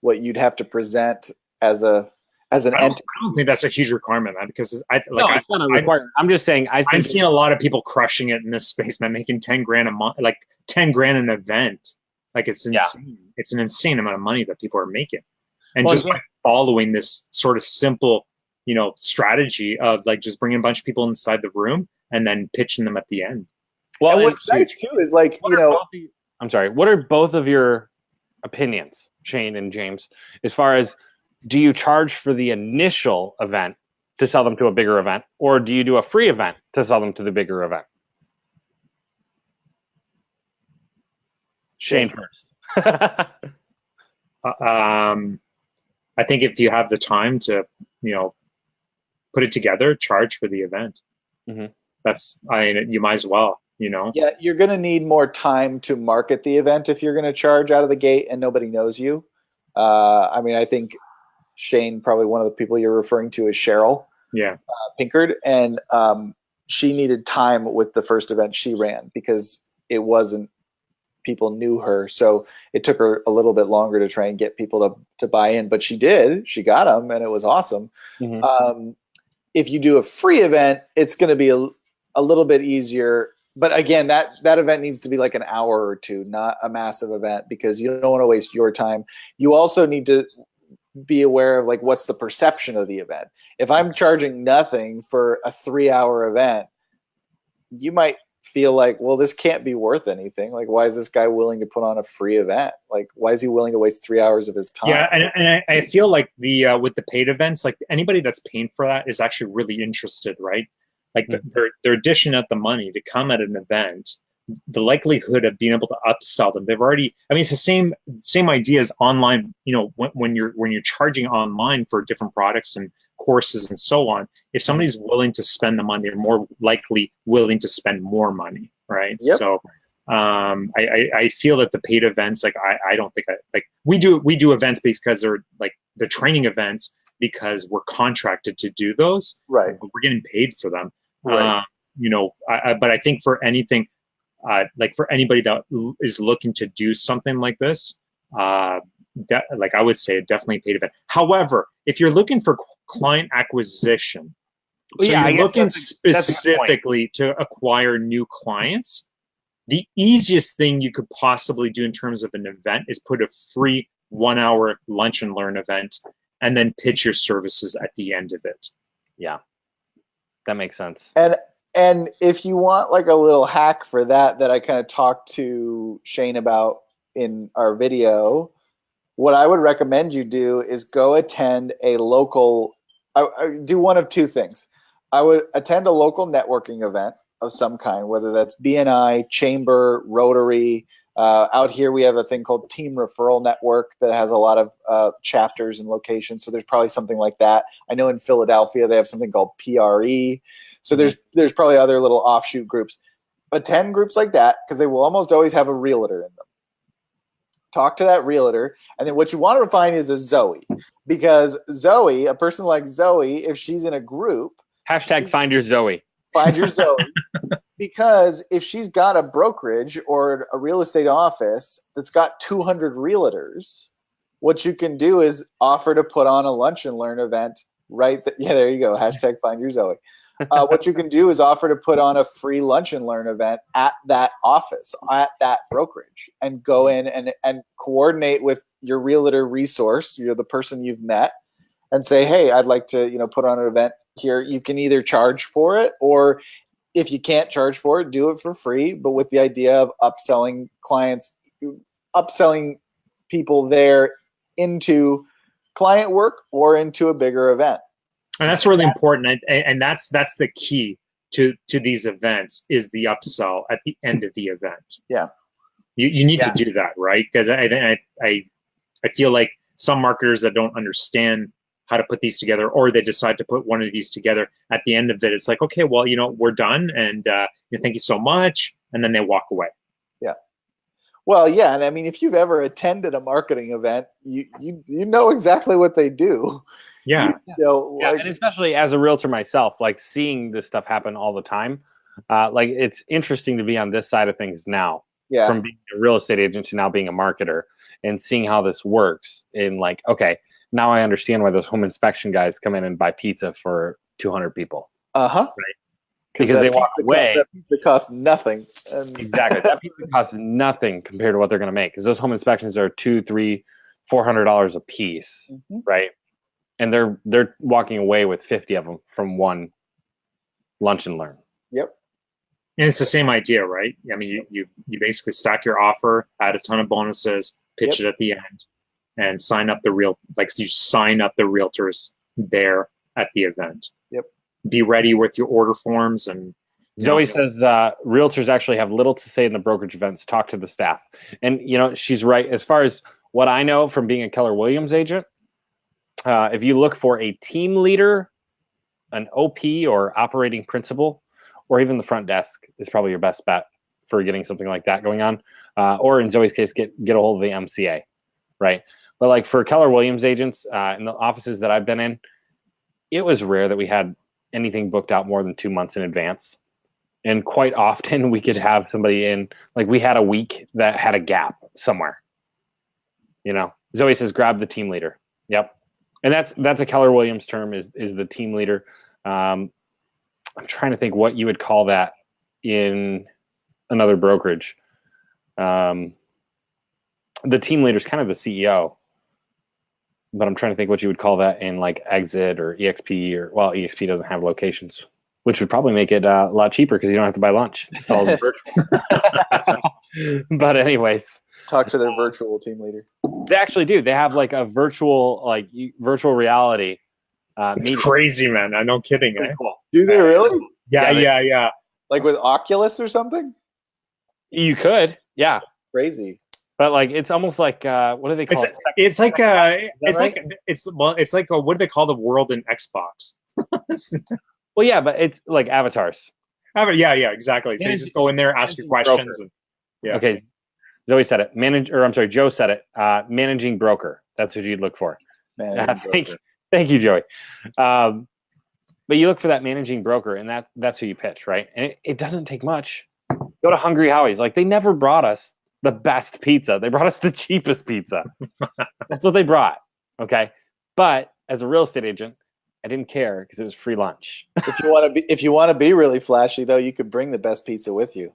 what you'd have to present as a as an I don't, entity. I don't think that's a huge requirement, man, because No, it's not a requirement. I'm just saying. I think I've seen a lot of people crushing it in this space, man, making 10 grand a month, like 10 grand an event. Like it's insane. It's an insane amount of money that people are making. And Well, just by following this sort of simple, strategy of like just bringing a bunch of people inside the room and then pitching them at the end. Well, and what's nice too is like, I'm sorry. What are both of your opinions, Shane and James, as far as do you charge for the initial event to sell them to a bigger event, or do you do a free event to sell them to the bigger event? Shane first. I think if you have the time to, put it together, charge for the event. Mm-hmm. You might as well, Yeah, you're going to need more time to market the event if you're going to charge out of the gate and nobody knows you. I think Shane, probably one of the people you're referring to is Cheryl. Yeah. Pinkard. And she needed time with the first event she ran because it wasn't, people knew her. So it took her a little bit longer to try and get people to buy in, but she did. She got them and it was awesome. Mm-hmm. If you do a free event, it's going to be a little bit easier. But again, that event needs to be like an hour or two, not a massive event, because you don't want to waste your time. You also need to be aware of like what's the perception of the event. If I'm charging nothing for a 3-hour event, you might feel like, well, this can't be worth anything. Like, why is this guy willing to put on a free event? Like, why is he willing to waste 3 hours of his time? Yeah, and I feel like the with the paid events, like anybody that's paying for that is actually really interested, right? Like they're dishing out the money to come at an event. The likelihood of being able to upsell them, they've already. I mean, it's the same idea as online. When you're charging online for different products and courses and so on, if somebody's willing to spend the money, they're more likely willing to spend more money, right? Yep. So I feel that the paid events, like I don't think we do events because they're training events because we're contracted to do those, right? But we're getting paid for them, right? But I think for anything, like for anybody that is looking to do something like this, I would say definitely a paid event. However, if you're looking for client acquisition, you're looking specifically to acquire new clients, the easiest thing you could possibly do in terms of an event is put a free 1-hour lunch and learn event and then pitch your services at the end of it. Yeah, that makes sense. And if you want like a little hack for that I kind of talked to Shane about in our video, what I would recommend you do is go attend a local, I do one of two things. I would attend a local networking event of some kind, whether that's BNI, Chamber, Rotary. Out here we have a thing called Team Referral Network that has a lot of chapters and locations. So there's probably something like that. I know in Philadelphia they have something called PRE. So there's probably other little offshoot groups. Attend groups like that because they will almost always have a realtor in them. Talk to that realtor, and then what you want to find is a Zoe, because Zoe, a person like Zoe, if she's in a group, # find your Zoe. Find your Zoe. Because if she's got a brokerage or a real estate office that's got 200 realtors, what you can do is offer to put on a lunch and learn event. There you go. # find your Zoe. What you can do is offer to put on a free lunch and learn event at that office, at that brokerage, and go in and coordinate with your realtor resource, the person you've met, and say, hey, I'd like to, put on an event here. You can either charge for it, or if you can't charge for it, do it for free, but with the idea of upselling clients, upselling people there into client work or into a bigger event. And that's really important, and that's the key to these events is the upsell at the end of the event. Yeah, you need to do that, right? Because I feel like some marketers that don't understand how to put these together, or they decide to put one of these together at the end of it, it's like, okay, well, we're done, and thank you so much, and then they walk away. Yeah. Well, yeah, and I mean, if you've ever attended a marketing event, you know exactly what they do. Yeah. And especially as a realtor myself, like seeing this stuff happen all the time, like it's interesting to be on this side of things now. Yeah. From being a real estate agent to now being a marketer and seeing how this works. And like, okay, now I understand why those home inspection guys come in and buy pizza for 200 people. Uh-huh. Because they walk away. That pizza costs nothing. And Exactly. That pizza costs nothing compared to what they're going to make, because those home inspections are $200, $300, $400 a piece, right? And they're walking away with 50 of them from one lunch and learn. Yep. And it's the same idea, right? I mean, you basically stack your offer, add a ton of bonuses, pitch it at the end, and sign up you sign up the realtors there at the event. Yep. Be ready with your order forms. And Zoe says realtors actually have little to say in the brokerage events. Talk to the staff. And, she's right. As far as what I know from being a Keller Williams agent, if you look for a team leader, an OP or operating principal, or even the front desk is probably your best bet for getting something like that going on. Or in Zoe's case, get a hold of the MCA, right? But like for Keller Williams agents in the offices that I've been in, it was rare that we had anything booked out more than 2 months in advance. And quite often we could have somebody in, like we had a week that had a gap somewhere. Zoe says, grab the team leader. Yep. And that's a Keller Williams term is the team leader. I'm trying to think what you would call that in another brokerage. The team leader is kind of the CEO, but I'm trying to think what you would call that in like Exit or EXP EXP doesn't have locations, which would probably make it a lot cheaper because you don't have to buy lunch. It's all virtual. But anyways, talk to their virtual team leader. They actually do. They have like a virtual reality. It's meeting. crazy, man. I'm no kidding. Pretty cool. Do they really? Yeah. Like with Oculus or something? You could, yeah. Crazy. But like it's almost like what do they call it? It's like It's what do they call the world in Xbox? Well, yeah, but it's like avatars. Yeah, exactly. So you just go in there, ask your questions. Okay, Zoe said it. Joe said it. Managing broker. That's what you'd look for. Thank you, Joey. But you look for that managing broker, and that's who you pitch, right? And it doesn't take much. Go to Hungry Howie's. Like they never brought us the best pizza. They brought us the cheapest pizza. That's what they brought. Okay. But as a real estate agent, I didn't care because it was free lunch. If you want to be really flashy though, you could bring the best pizza with you.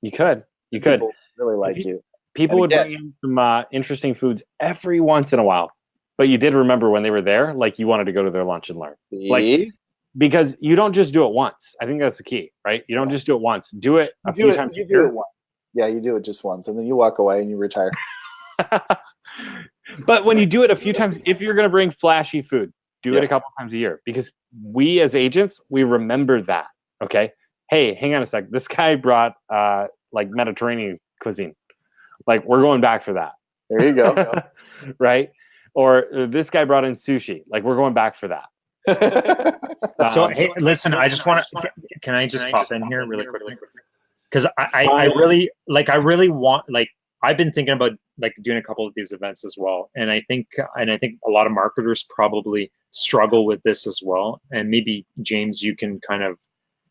You could. People really like you. People would bring in some interesting foods every once in a while. But you did remember when they were there, like you wanted to go to their lunch and learn. Like because you don't just do it once. I think that's the key, right? You don't just do it once. Do it a few times. You do it once. Yeah, you do it just once, and then you walk away and you retire. But when you do it a few times, if you're going to bring flashy food, do it a couple times a year, because we as agents, we remember that. Okay. Hey, hang on a sec. This guy brought like Mediterranean cuisine. Like we're going back for that. There you go. Right. Or this guy brought in sushi. Like we're going back for that. So hey, listen, I just want to. Can I just pop in here really quickly? Because I really want, like, I've been thinking about like doing a couple of these events as well, and I think a lot of marketers probably struggle with this as well. And maybe James, you can kind of.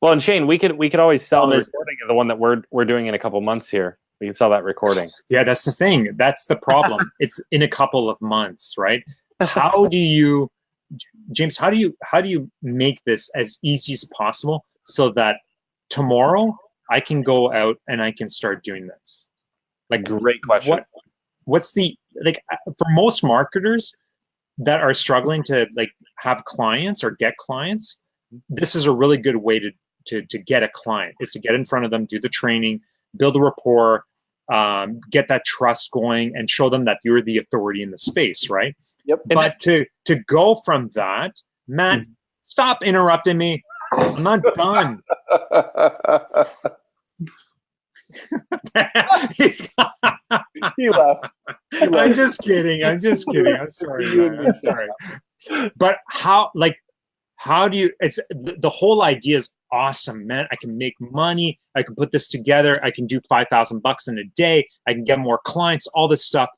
Well, and Shane, we could always sell the recording of the one that we're doing in a couple months here. We can sell that recording. Yeah, that's the thing. That's the problem. It's in a couple of months, right? How do you, James? How do you make this as easy as possible so that tomorrow I can go out and I can start doing this? Like, great question. What's the, like, for most marketers that are struggling to like have clients or get clients, this is a really good way to get a client, is to get in front of them, do the training, build a rapport, get that trust going, and show them that you're the authority in the space, right? Yep. But to go from that, Matt, stop interrupting me. I'm not done. He left. I'm just kidding. I'm sorry. Man. I'm sorry. But how do you, it's the whole idea is awesome, man. I can make money. I can put this together. I can do $5,000 in a day. I can get more clients, all this stuff.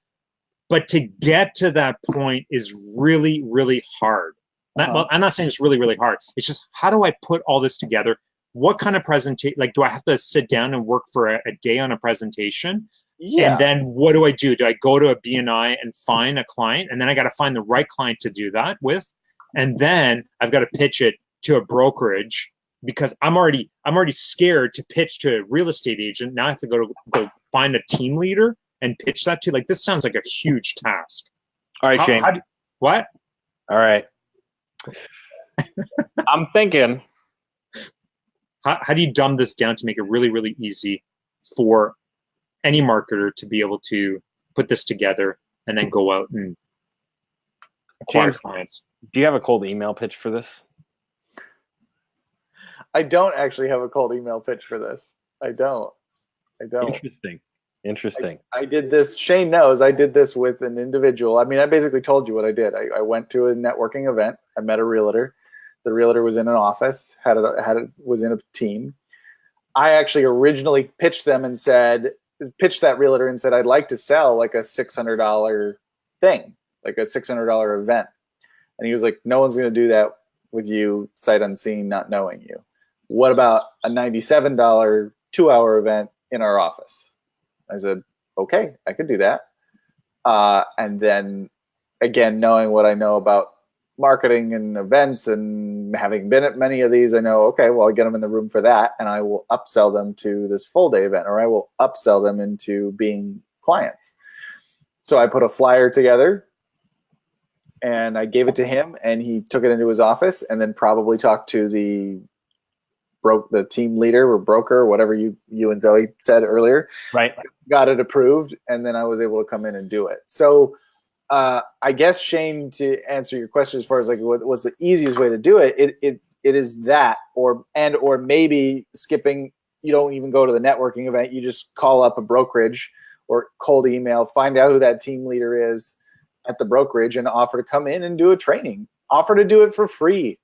But to get to that point is really, really hard. Well, I'm not saying it's really, really hard. It's just, how do I put all this together? What kind of presentation, like, do I have to sit down and work for a day on a presentation? Yeah. And then what do I do? Do I go to a BNI and find a client? And then I got to find the right client to do that with. And then I've got to pitch it to a brokerage because I'm already scared to pitch to a real estate agent. Now I have to go find a team leader and pitch that to. Like, this sounds like a huge task. All right, Shane. What? All right. I'm thinking. How do you dumb this down to make it really, really easy for any marketer to be able to put this together and then go out and acquire James, clients? Do you have a cold email pitch for this? I don't actually have a cold email pitch for this. I don't. Interesting. I did this. Shane knows I did this with an individual. I mean, I basically told you what I did. I went to a networking event. I met a realtor. The realtor was in an office, was in a team. I actually originally pitched that realtor and said, I'd like to sell like a $600 thing, like a $600 event. And he was like, no one's going to do that with you, sight unseen, not knowing you. What about a $97 2-hour event in our office? I said, okay, I could do that. And then again, knowing what I know about marketing and events and having been at many of these, I know, okay, well, I'll get them in the room for that. And I will upsell them to this full day event, or I will upsell them into being clients. So I put a flyer together and I gave it to him and he took it into his office and then probably talked to the team leader or broker, whatever you and Zoe said earlier. Right. Got it approved. And then I was able to come in and do it. So I guess, Shane, to answer your question as far as like what's the easiest way to do it, it is that, or maybe skipping, you don't even go to the networking event, you just call up a brokerage or cold email, find out who that team leader is at the brokerage and offer to come in and do a training. Offer to do it for free.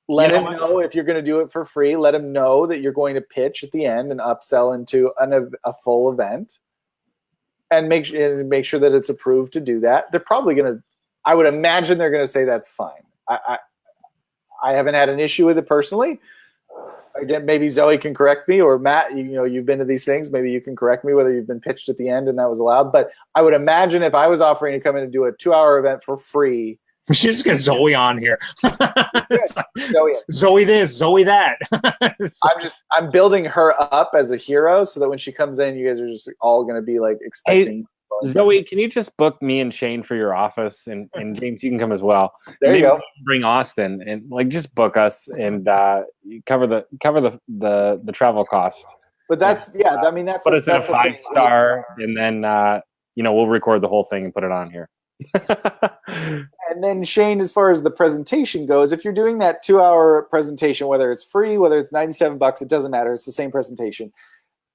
Let him know if you're going to do it for free. Let him know that you're going to pitch at the end and upsell into a full event. And make sure that it's approved to do that. They're probably going to, I would imagine they're going to say that's fine. I haven't had an issue with it personally. Again, maybe Zoe can correct me, or Matt, you've been to these things. Maybe you can correct me whether you've been pitched at the end and that was allowed. But I would imagine if I was offering to come in and do a 2-hour event for free. We should just get Zoe on here. Zoe this, Zoe that. I'm building her up as a hero so that when she comes in, you guys are just all going to be like expecting. Hey, Zoe, can you just book me and Shane for your office, and James, you can come as well. There you go. Bring Austin and like just book us and cover the travel cost. But that's I mean that's put us in a 5-star, and then we'll record the whole thing and put it on here. And then Shane, as far as the presentation goes, if you're doing that 2-hour presentation, whether it's free, whether it's $97, it doesn't matter. It's the same presentation.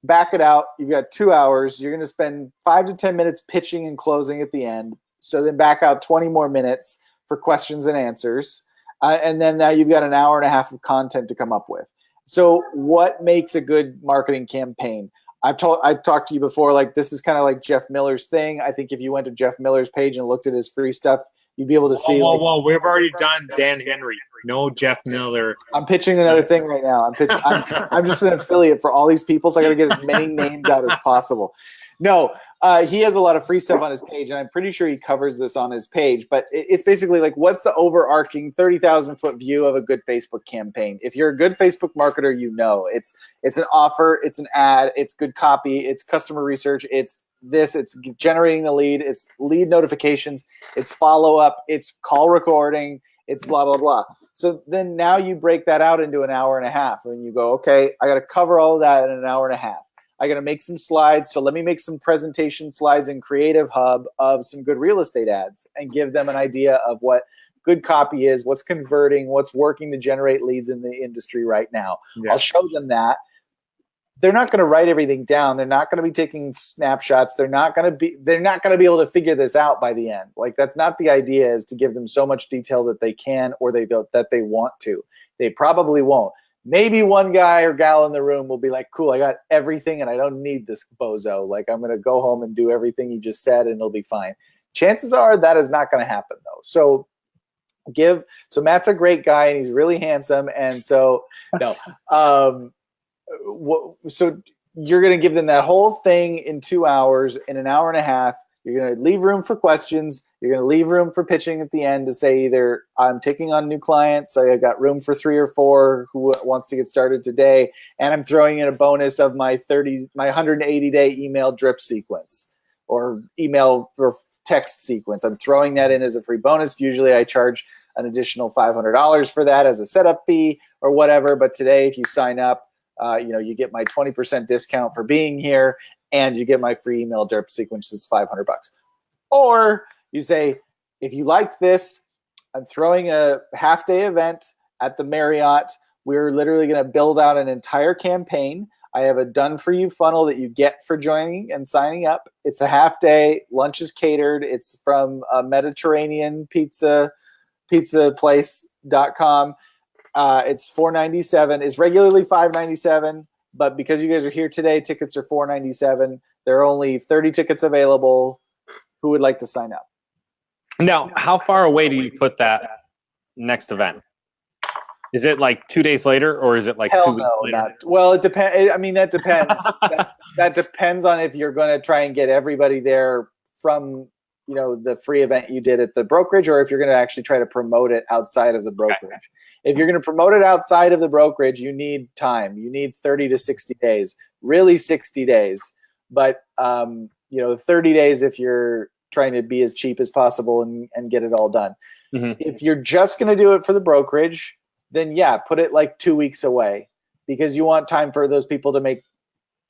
Back it out. You've got 2 hours. You're going to spend 5 to 10 minutes pitching and closing at the end. So then back out 20 more minutes for questions and answers. And then now you've got an hour and a half of content to come up with. So what makes a good marketing campaign? I've talked to you before, like this is kind of like Jeff Miller's thing. I think if you went to Jeff Miller's page and looked at his free stuff, you'd be able to see. Whoa, we've already done Dan Henry. No Jeff Miller. I'm pitching another thing right now. I'm just an affiliate for all these people, so I got to get as many names out as possible. No, he has a lot of free stuff on his page, and I'm pretty sure he covers this on his page. But it's basically like, what's the overarching 30,000-foot view of a good Facebook campaign? If you're a good Facebook marketer, it's an offer, it's an ad, it's good copy, it's customer research, it's generating the lead, it's lead notifications, it's follow-up, it's call recording, it's blah, blah, blah. So then now you break that out into an hour and a half, and you go, okay, I got to cover all of that in an hour and a half. I got to make some slides. So let me make some presentation slides in Creative Hub of some good real estate ads and give them an idea of what good copy is, what's converting, what's working to generate leads in the industry right now. Yeah. I'll show them that. They're not going to write everything down. They're not going to be taking snapshots. They're not going to be able to figure this out by the end. Like, that's not the idea, is to give them so much detail that they can, or that they want to. They probably won't. Maybe one guy or gal in the room will be like, cool, I got everything and I don't need this bozo. Like, I'm going to go home and do everything you just said and it'll be fine. Chances are that is not going to happen, though. So Matt's a great guy and he's really handsome. And so, no. So you're going to give them that whole thing in 2 hours, in an hour and a half. You're going to leave room for questions. You're going to leave room for pitching at the end to say either I'm taking on new clients, so I've got room for 3 or 4 who wants to get started today, and I'm throwing in a bonus of my 180-day email drip sequence or email or text sequence. I'm throwing that in as a free bonus. Usually I charge an additional $500 for that as a setup fee or whatever, but today if you sign up, you get my 20% discount for being here, and you get my free email drip sequence. It's $500. Or you say, if you liked this, I'm throwing a half-day event at the Marriott. We're literally going to build out an entire campaign. I have a done-for-you funnel that you get for joining and signing up. It's a half-day. Lunch is catered. It's from a Mediterranean pizzaplace.com. It's $4.97. It's regularly $5.97, but because you guys are here today, tickets are $4.97. There are only 30 tickets available. Who would like to sign up? Now, how far away do you put that next event? Is it like 2 days later, or is it like Hell 2 weeks no, later? not. Well, it depends. I mean, that depends. that depends on if you're going to try and get everybody there from the free event you did at the brokerage, or if you're going to actually try to promote it outside of the brokerage. Okay. If you're going to promote it outside of the brokerage, you need time. You need 30 to 60 days, really 60 days. But 30 days if you're trying to be as cheap as possible and get it all done. Mm-hmm. If you're just going to do it for the brokerage, then yeah, put it like 2 weeks away, because you want time for those people to make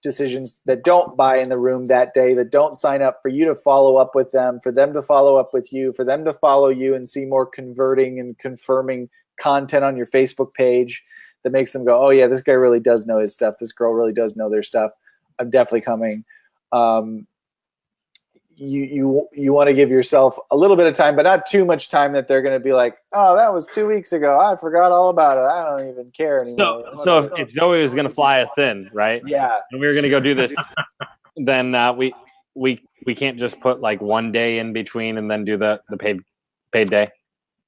decisions that don't buy in the room that day, that don't sign up, for you to follow up with them, for them to follow up with you, for them to follow you and see more converting and confirming content on your Facebook page that makes them go, oh yeah, this guy really does know his stuff. This girl really does know their stuff. I'm definitely coming. You want to give yourself a little bit of time, but not too much time that they're going to be like, oh, that was 2 weeks ago. I forgot all about it. I don't even care anymore. So if Zoe was going to fly us in, right? Yeah. And we were going to go do this, then we can't just put like 1 day in between and then do the paid day.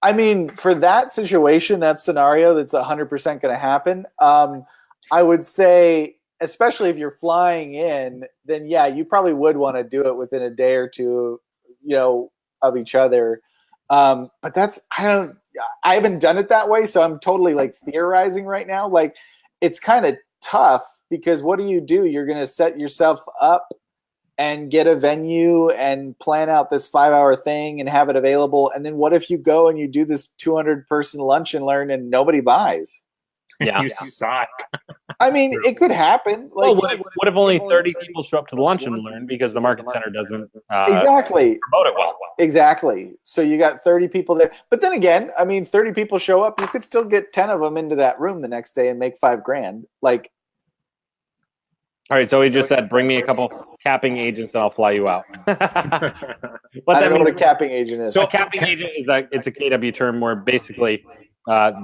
I mean, for that situation, that scenario, that's 100% going to happen. I would say, especially if you're flying in, then yeah, you probably would want to do it within a day or two, of each other. But I haven't done it that way, so I'm totally like theorizing right now. Like, it's kind of tough, because what do? You're going to set yourself up and get a venue and plan out this 5-hour thing and have it available. And then what if you go and you do this 200-person lunch and learn and nobody buys? Yeah, you suck. I mean, it could happen. Like, what if only 30 people show up to the lunch and learn because the market center doesn't exactly promote it well? Exactly. So you got 30 people there. But then again, I mean, 30 people show up. You could still get 10 of them into that room the next day and make $5,000. Like, all right, so he just said, bring me a couple capping agents and I'll fly you out. I don't know what a capping agent is. So a capping agent is it's a KW term where basically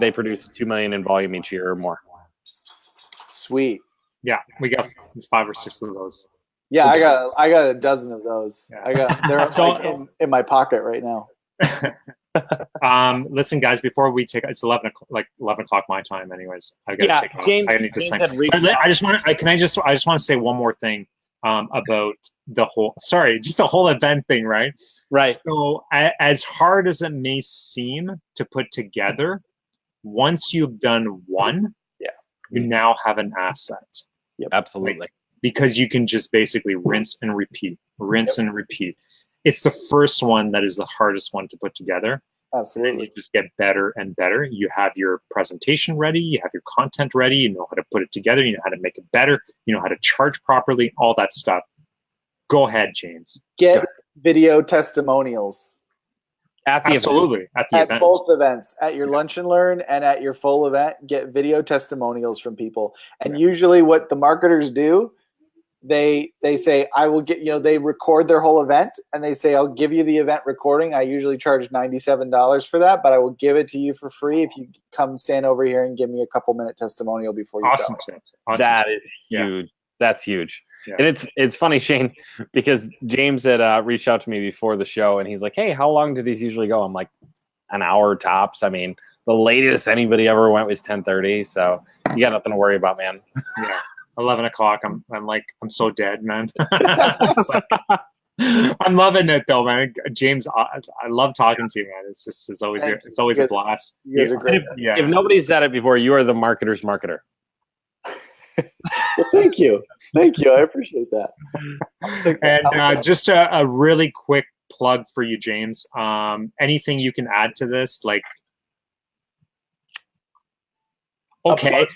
they produce 2 million in volume each year or more. Sweet. Yeah, we got 5 or 6 of those. Yeah, I got a dozen of those. Yeah. They're in my pocket right now. Listen, guys, before we take, it's 11 o'clock my time, anyways. I gotta take off. I need to sing. I just want to say one more thing about the whole event thing, right? Right. So as hard as it may seem to put together, once you've done one, you now have an asset. Yep, absolutely. Right? Because you can just basically rinse and repeat. And repeat. It's the first one that is the hardest one to put together. Absolutely. You just get better and better. You have your presentation ready. You have your content ready. You know how to put it together. You know how to make it better. You know how to charge properly, all that stuff. Go ahead, James. Get video testimonials. At the event. At both events, at your lunch and learn and at your full event, get video testimonials from people. And usually what the marketers do, they say, I will get, they record their whole event and they say, I'll give you the event recording. I usually charge $97 for that, but I will give it to you for free if you come stand over here and give me a couple-minute testimonial before you go. Awesome. That is huge. Yeah. That's huge. Yeah. And it's funny, Shane, because James had reached out to me before the show and he's like, hey, how long do these usually go? I'm like, an hour tops. I mean, the latest anybody ever went was 10:30. So you got nothing to worry about, man. Yeah. 11 o'clock. I'm so dead, man. It's like, I'm loving it though, man. James, I love talking to you, man. It's always Thank you. it's always You a guys- blast. you guys are great. Yeah. If nobody's said it before, you are the marketer's marketer. Well, thank you. Thank you. I appreciate that. And just a really quick plug for you, James. Anything you can add to this? Like, okay,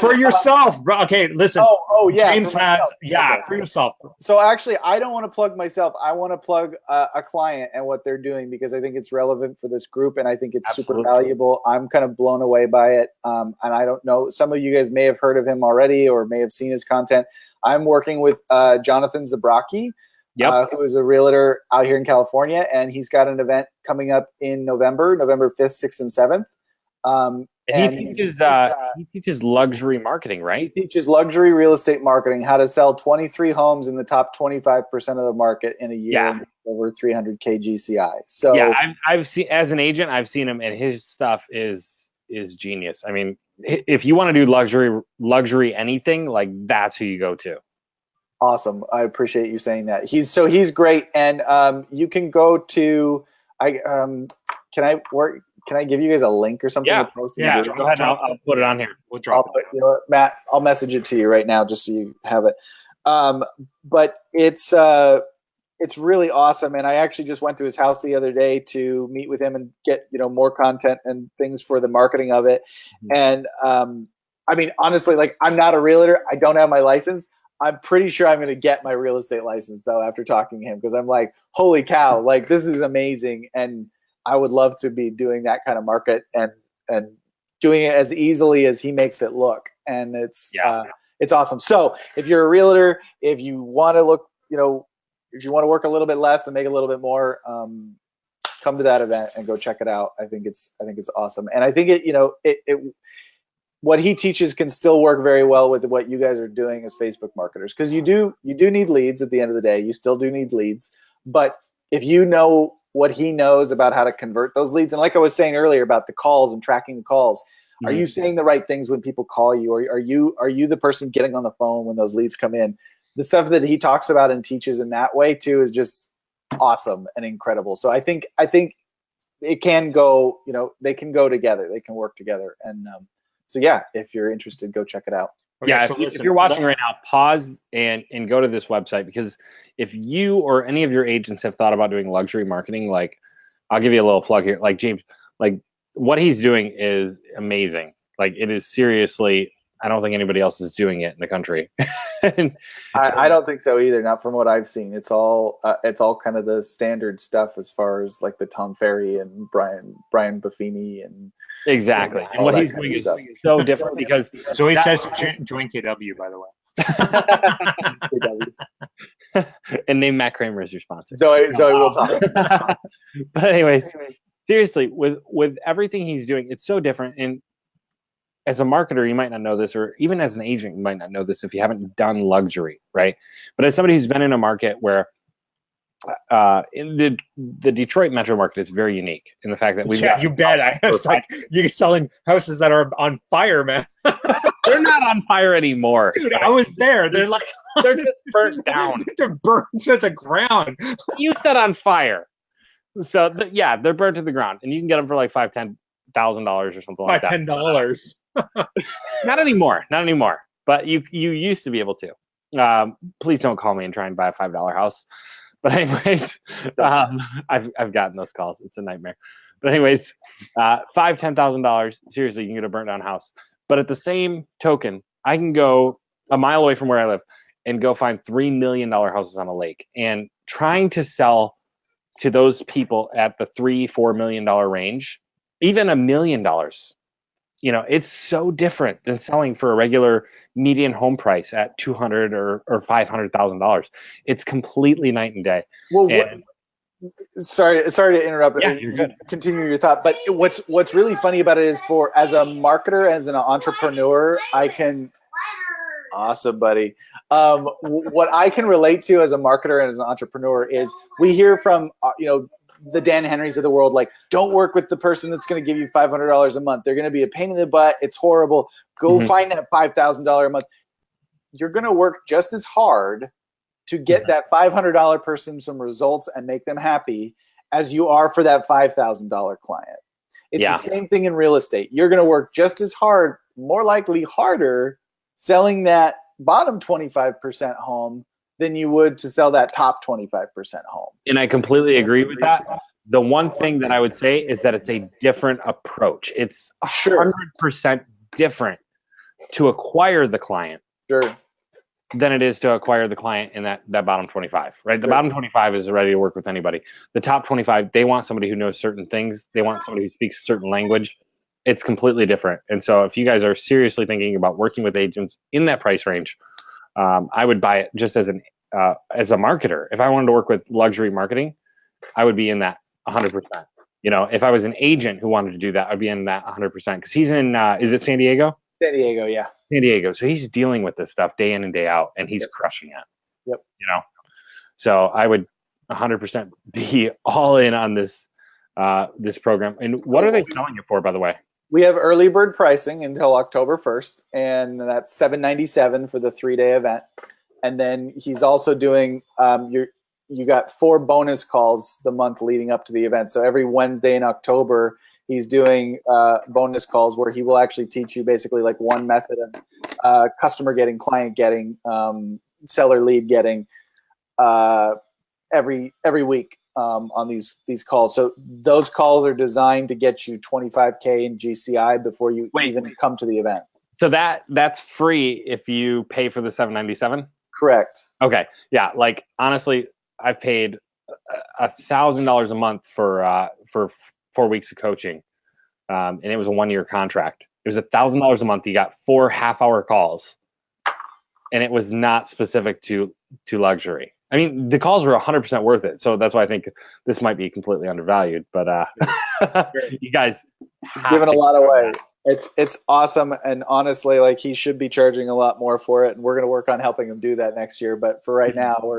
for yourself, bro. Okay, listen. Oh, yeah. James for has, myself. Okay. for yourself. So actually, I don't want to plug myself. I want to plug a client and what they're doing because I think it's relevant for this group and I think it's super Absolutely. valuable. I'm kind of blown away by it. And I don't know, some of you guys may have heard of him already or may have seen his content. I'm working with Jonathan Zabraki, who is a realtor out here in California, and he's got an event coming up in November 5th, 6th, and 7th. And he teaches luxury marketing, right? He teaches luxury real estate marketing, how to sell 23 homes in the top 25% of the market in a year, Yeah. and over 300K GCI. So Yeah, I've seen, as an agent, I've seen him, and his stuff is genius. I mean, if you want to do luxury anything, like that's who you go to. awesome. I appreciate you saying that. He's great. And you can go to, can I give you guys a link or something? Yeah. to post? Yeah, go ahead. I'll put it on here. We'll drop it. You know what, Matt, I'll message it to you right now just so you have it. But it's really awesome. And I actually just went to his house the other day to meet with him and get, more content and things for the marketing of it. And I mean, honestly, like I'm not a realtor. I don't have my license. I'm pretty sure I'm going to get my real estate license though after talking to him because I'm like, holy cow, like this is amazing. And I would love to be doing that kind of market and doing it as easily as he makes it look. And it's awesome. So if you're a realtor, if you want to look, if you want to work a little bit less and make a little bit more, come to that event and go check it out. I think it's awesome. And I think it what he teaches can still work very well with what you guys are doing as Facebook marketers. Cause you do need leads at the end of the day. You still do need leads, but if you know what he knows about how to convert those leads. And like I was saying earlier about the calls and tracking the calls, are you saying the right things when people call you? Or are you the person getting on the phone when those leads come in? The stuff that he talks about and teaches in that way too is just awesome and incredible. So I think it can go, they can go together. They can work together. And so yeah, if you're interested, go check it out. Okay, Yeah, so if listen, you're watching right now, pause and go to this website because if you or any of your agents have thought about doing luxury marketing, like I'll give you a little plug here. Like James, like what he's doing is amazing. Like it is seriously, I don't think anybody else is doing it in the country. I don't think so either. Not from what I've seen. It's all kind of the standard stuff as far as like the Tom Ferry and Brian Buffini and exactly. all And what that he's kind doing of is stuff. so different because So he says join KW, by the way. and name Matt Kramer as your sponsor. Zoe will talk. But anyways, seriously, with everything he's doing, it's so different. And as a marketer, you might not know this, or even as an agent, you might not know this if you haven't done luxury, right? But as somebody who's been in a market where in the Detroit metro market is very unique in the fact that we've got you bet. It's like you're selling houses that are on fire, man. they're not on fire anymore. Dude, I was there. They're like They're just burnt down. They're burnt to the ground. You set on fire. So they're burnt to the ground, and you can get them for like $5,000-$10,000 or something like that. $10. Not anymore. But you used to be able to. Please don't call me and try and buy a $5 house. But anyways, I've gotten those calls. It's a nightmare. But anyways, $5,000-$10,000. Seriously, you can get a burnt down house. But at the same token, I can go a mile away from where I live and go find $3 million houses on a lake. And trying to sell to those people at the $3-4 million range, even $1 million, it's so different than selling for a regular median home price at $200,000 or $500,000. It's completely night and day. Well, sorry to interrupt. Yeah, you're good. Continue your thought. But what's really funny about it is as a marketer, as an entrepreneur, I can. Awesome, buddy. What I can relate to as a marketer and as an entrepreneur is we hear from the Dan Henrys of the world, like, don't work with the person that's going to give you $500 a month. They're going to be a pain in the butt. It's horrible. Go find that $5,000 a month. you're going to work just as hard to get that $500 person some results and make them happy as you are for that $5,000 client. It's Yeah. the same thing in real estate. You're going to work just as hard, more likely harder, selling that bottom 25% home than you would to sell that top 25% home. And I completely agree with that. The one thing that I would say is that it's a different approach. It's Sure. 100% different to acquire the client Sure. than it is to acquire the client in that bottom 25, right? The Sure. bottom 25 is ready to work with anybody. The top 25, they want somebody who knows certain things. They want somebody who speaks a certain language. It's completely different. And so if you guys are seriously thinking about working with agents in that price range, I would buy it just as a marketer. If I wanted to work with luxury marketing, I would be in that 100%. You know, if I was an agent who wanted to do that, I'd be in that 100%. Because he's in, is it San Diego? San Diego, yeah. San Diego. So he's dealing with this stuff day in and day out, and he's crushing it. Yep. You know, so I would 100% be all in on this this program. And what are they selling it for, by the way? We have early bird pricing until October 1st, and that's $797 for the 3-day event. And then he's also doing you got 4 bonus calls the month leading up to the event. So every Wednesday in October, he's doing bonus calls where he will actually teach you basically like one method of customer getting, client getting, seller lead getting every week on these calls. So those calls are designed to get you 25K in GCI before you even come to the event. So that's free if you pay for the $797? Correct. Okay. Yeah. Like honestly, I've paid $1,000 a month for 4 weeks of coaching. And it was a 1-year contract. It was $1,000 a month. You got 4 half-hour calls, and it was not specific to luxury. I mean, the calls were 100% worth it. So that's why I think this might be completely undervalued. But you guys, he's giving a lot away. It's awesome, and honestly, like he should be charging a lot more for it. And we're going to work on helping him do that next year. But for right now, we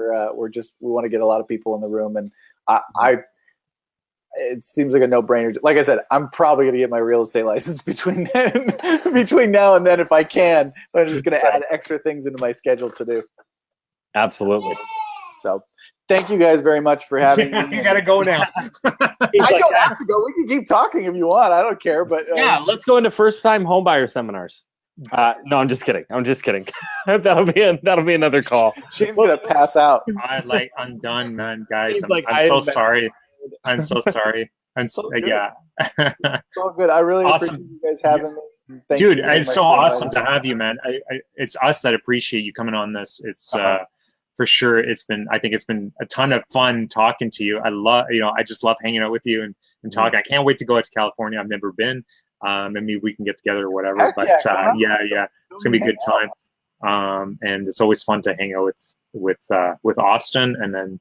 want to get a lot of people in the room, and it seems like a no-brainer. Like I said, I'm probably going to get my real estate license between now and then if I can. But I'm just going to add extra things into my schedule to do. Absolutely. So thank you guys very much for having me. You got to go now. I don't have to go. We can keep talking if you want. I don't care. But yeah, let's go into first-time homebuyer seminars. No, I'm just kidding. that'll be another call. Shane's going to pass out. I'm done, man, guys. He's I'm so sorry. I'm so sorry. Yeah. It's all good. I really Awesome. appreciate you guys having me. Thank Dude, you. it's so awesome to have you, man. It's us that appreciate you coming on this. It's for sure. I think it's been a ton of fun talking to you. I just love hanging out with you and talking. I can't wait to go out to California. I've never been. Maybe we can get together or whatever. Heck but yeah, it's gonna be a good time. And it's always fun to hang out with Austin, and then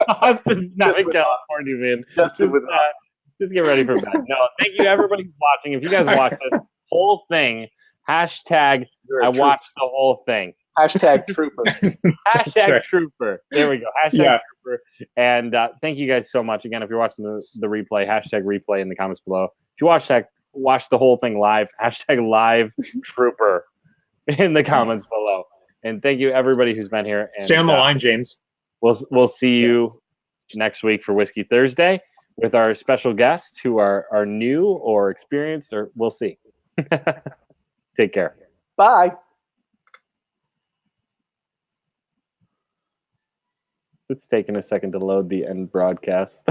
Austin's not in California, man. Just get ready for bed. No, thank you everybody who's watching. If you guys watch this whole thing, hashtag I watched the whole thing. Hashtag trooper. Hashtag right. trooper. There we go. Hashtag trooper. And thank you guys so much. Again, if you're watching the replay, hashtag replay in the comments below. If you watch the whole thing live, hashtag live trooper in the comments below. And thank you everybody who's been here. And, stay on the line, James. We'll see you next week for Whiskey Thursday with our special guests who are new or experienced, or we'll see. Take care. Bye. It's taking a second to load the end broadcast.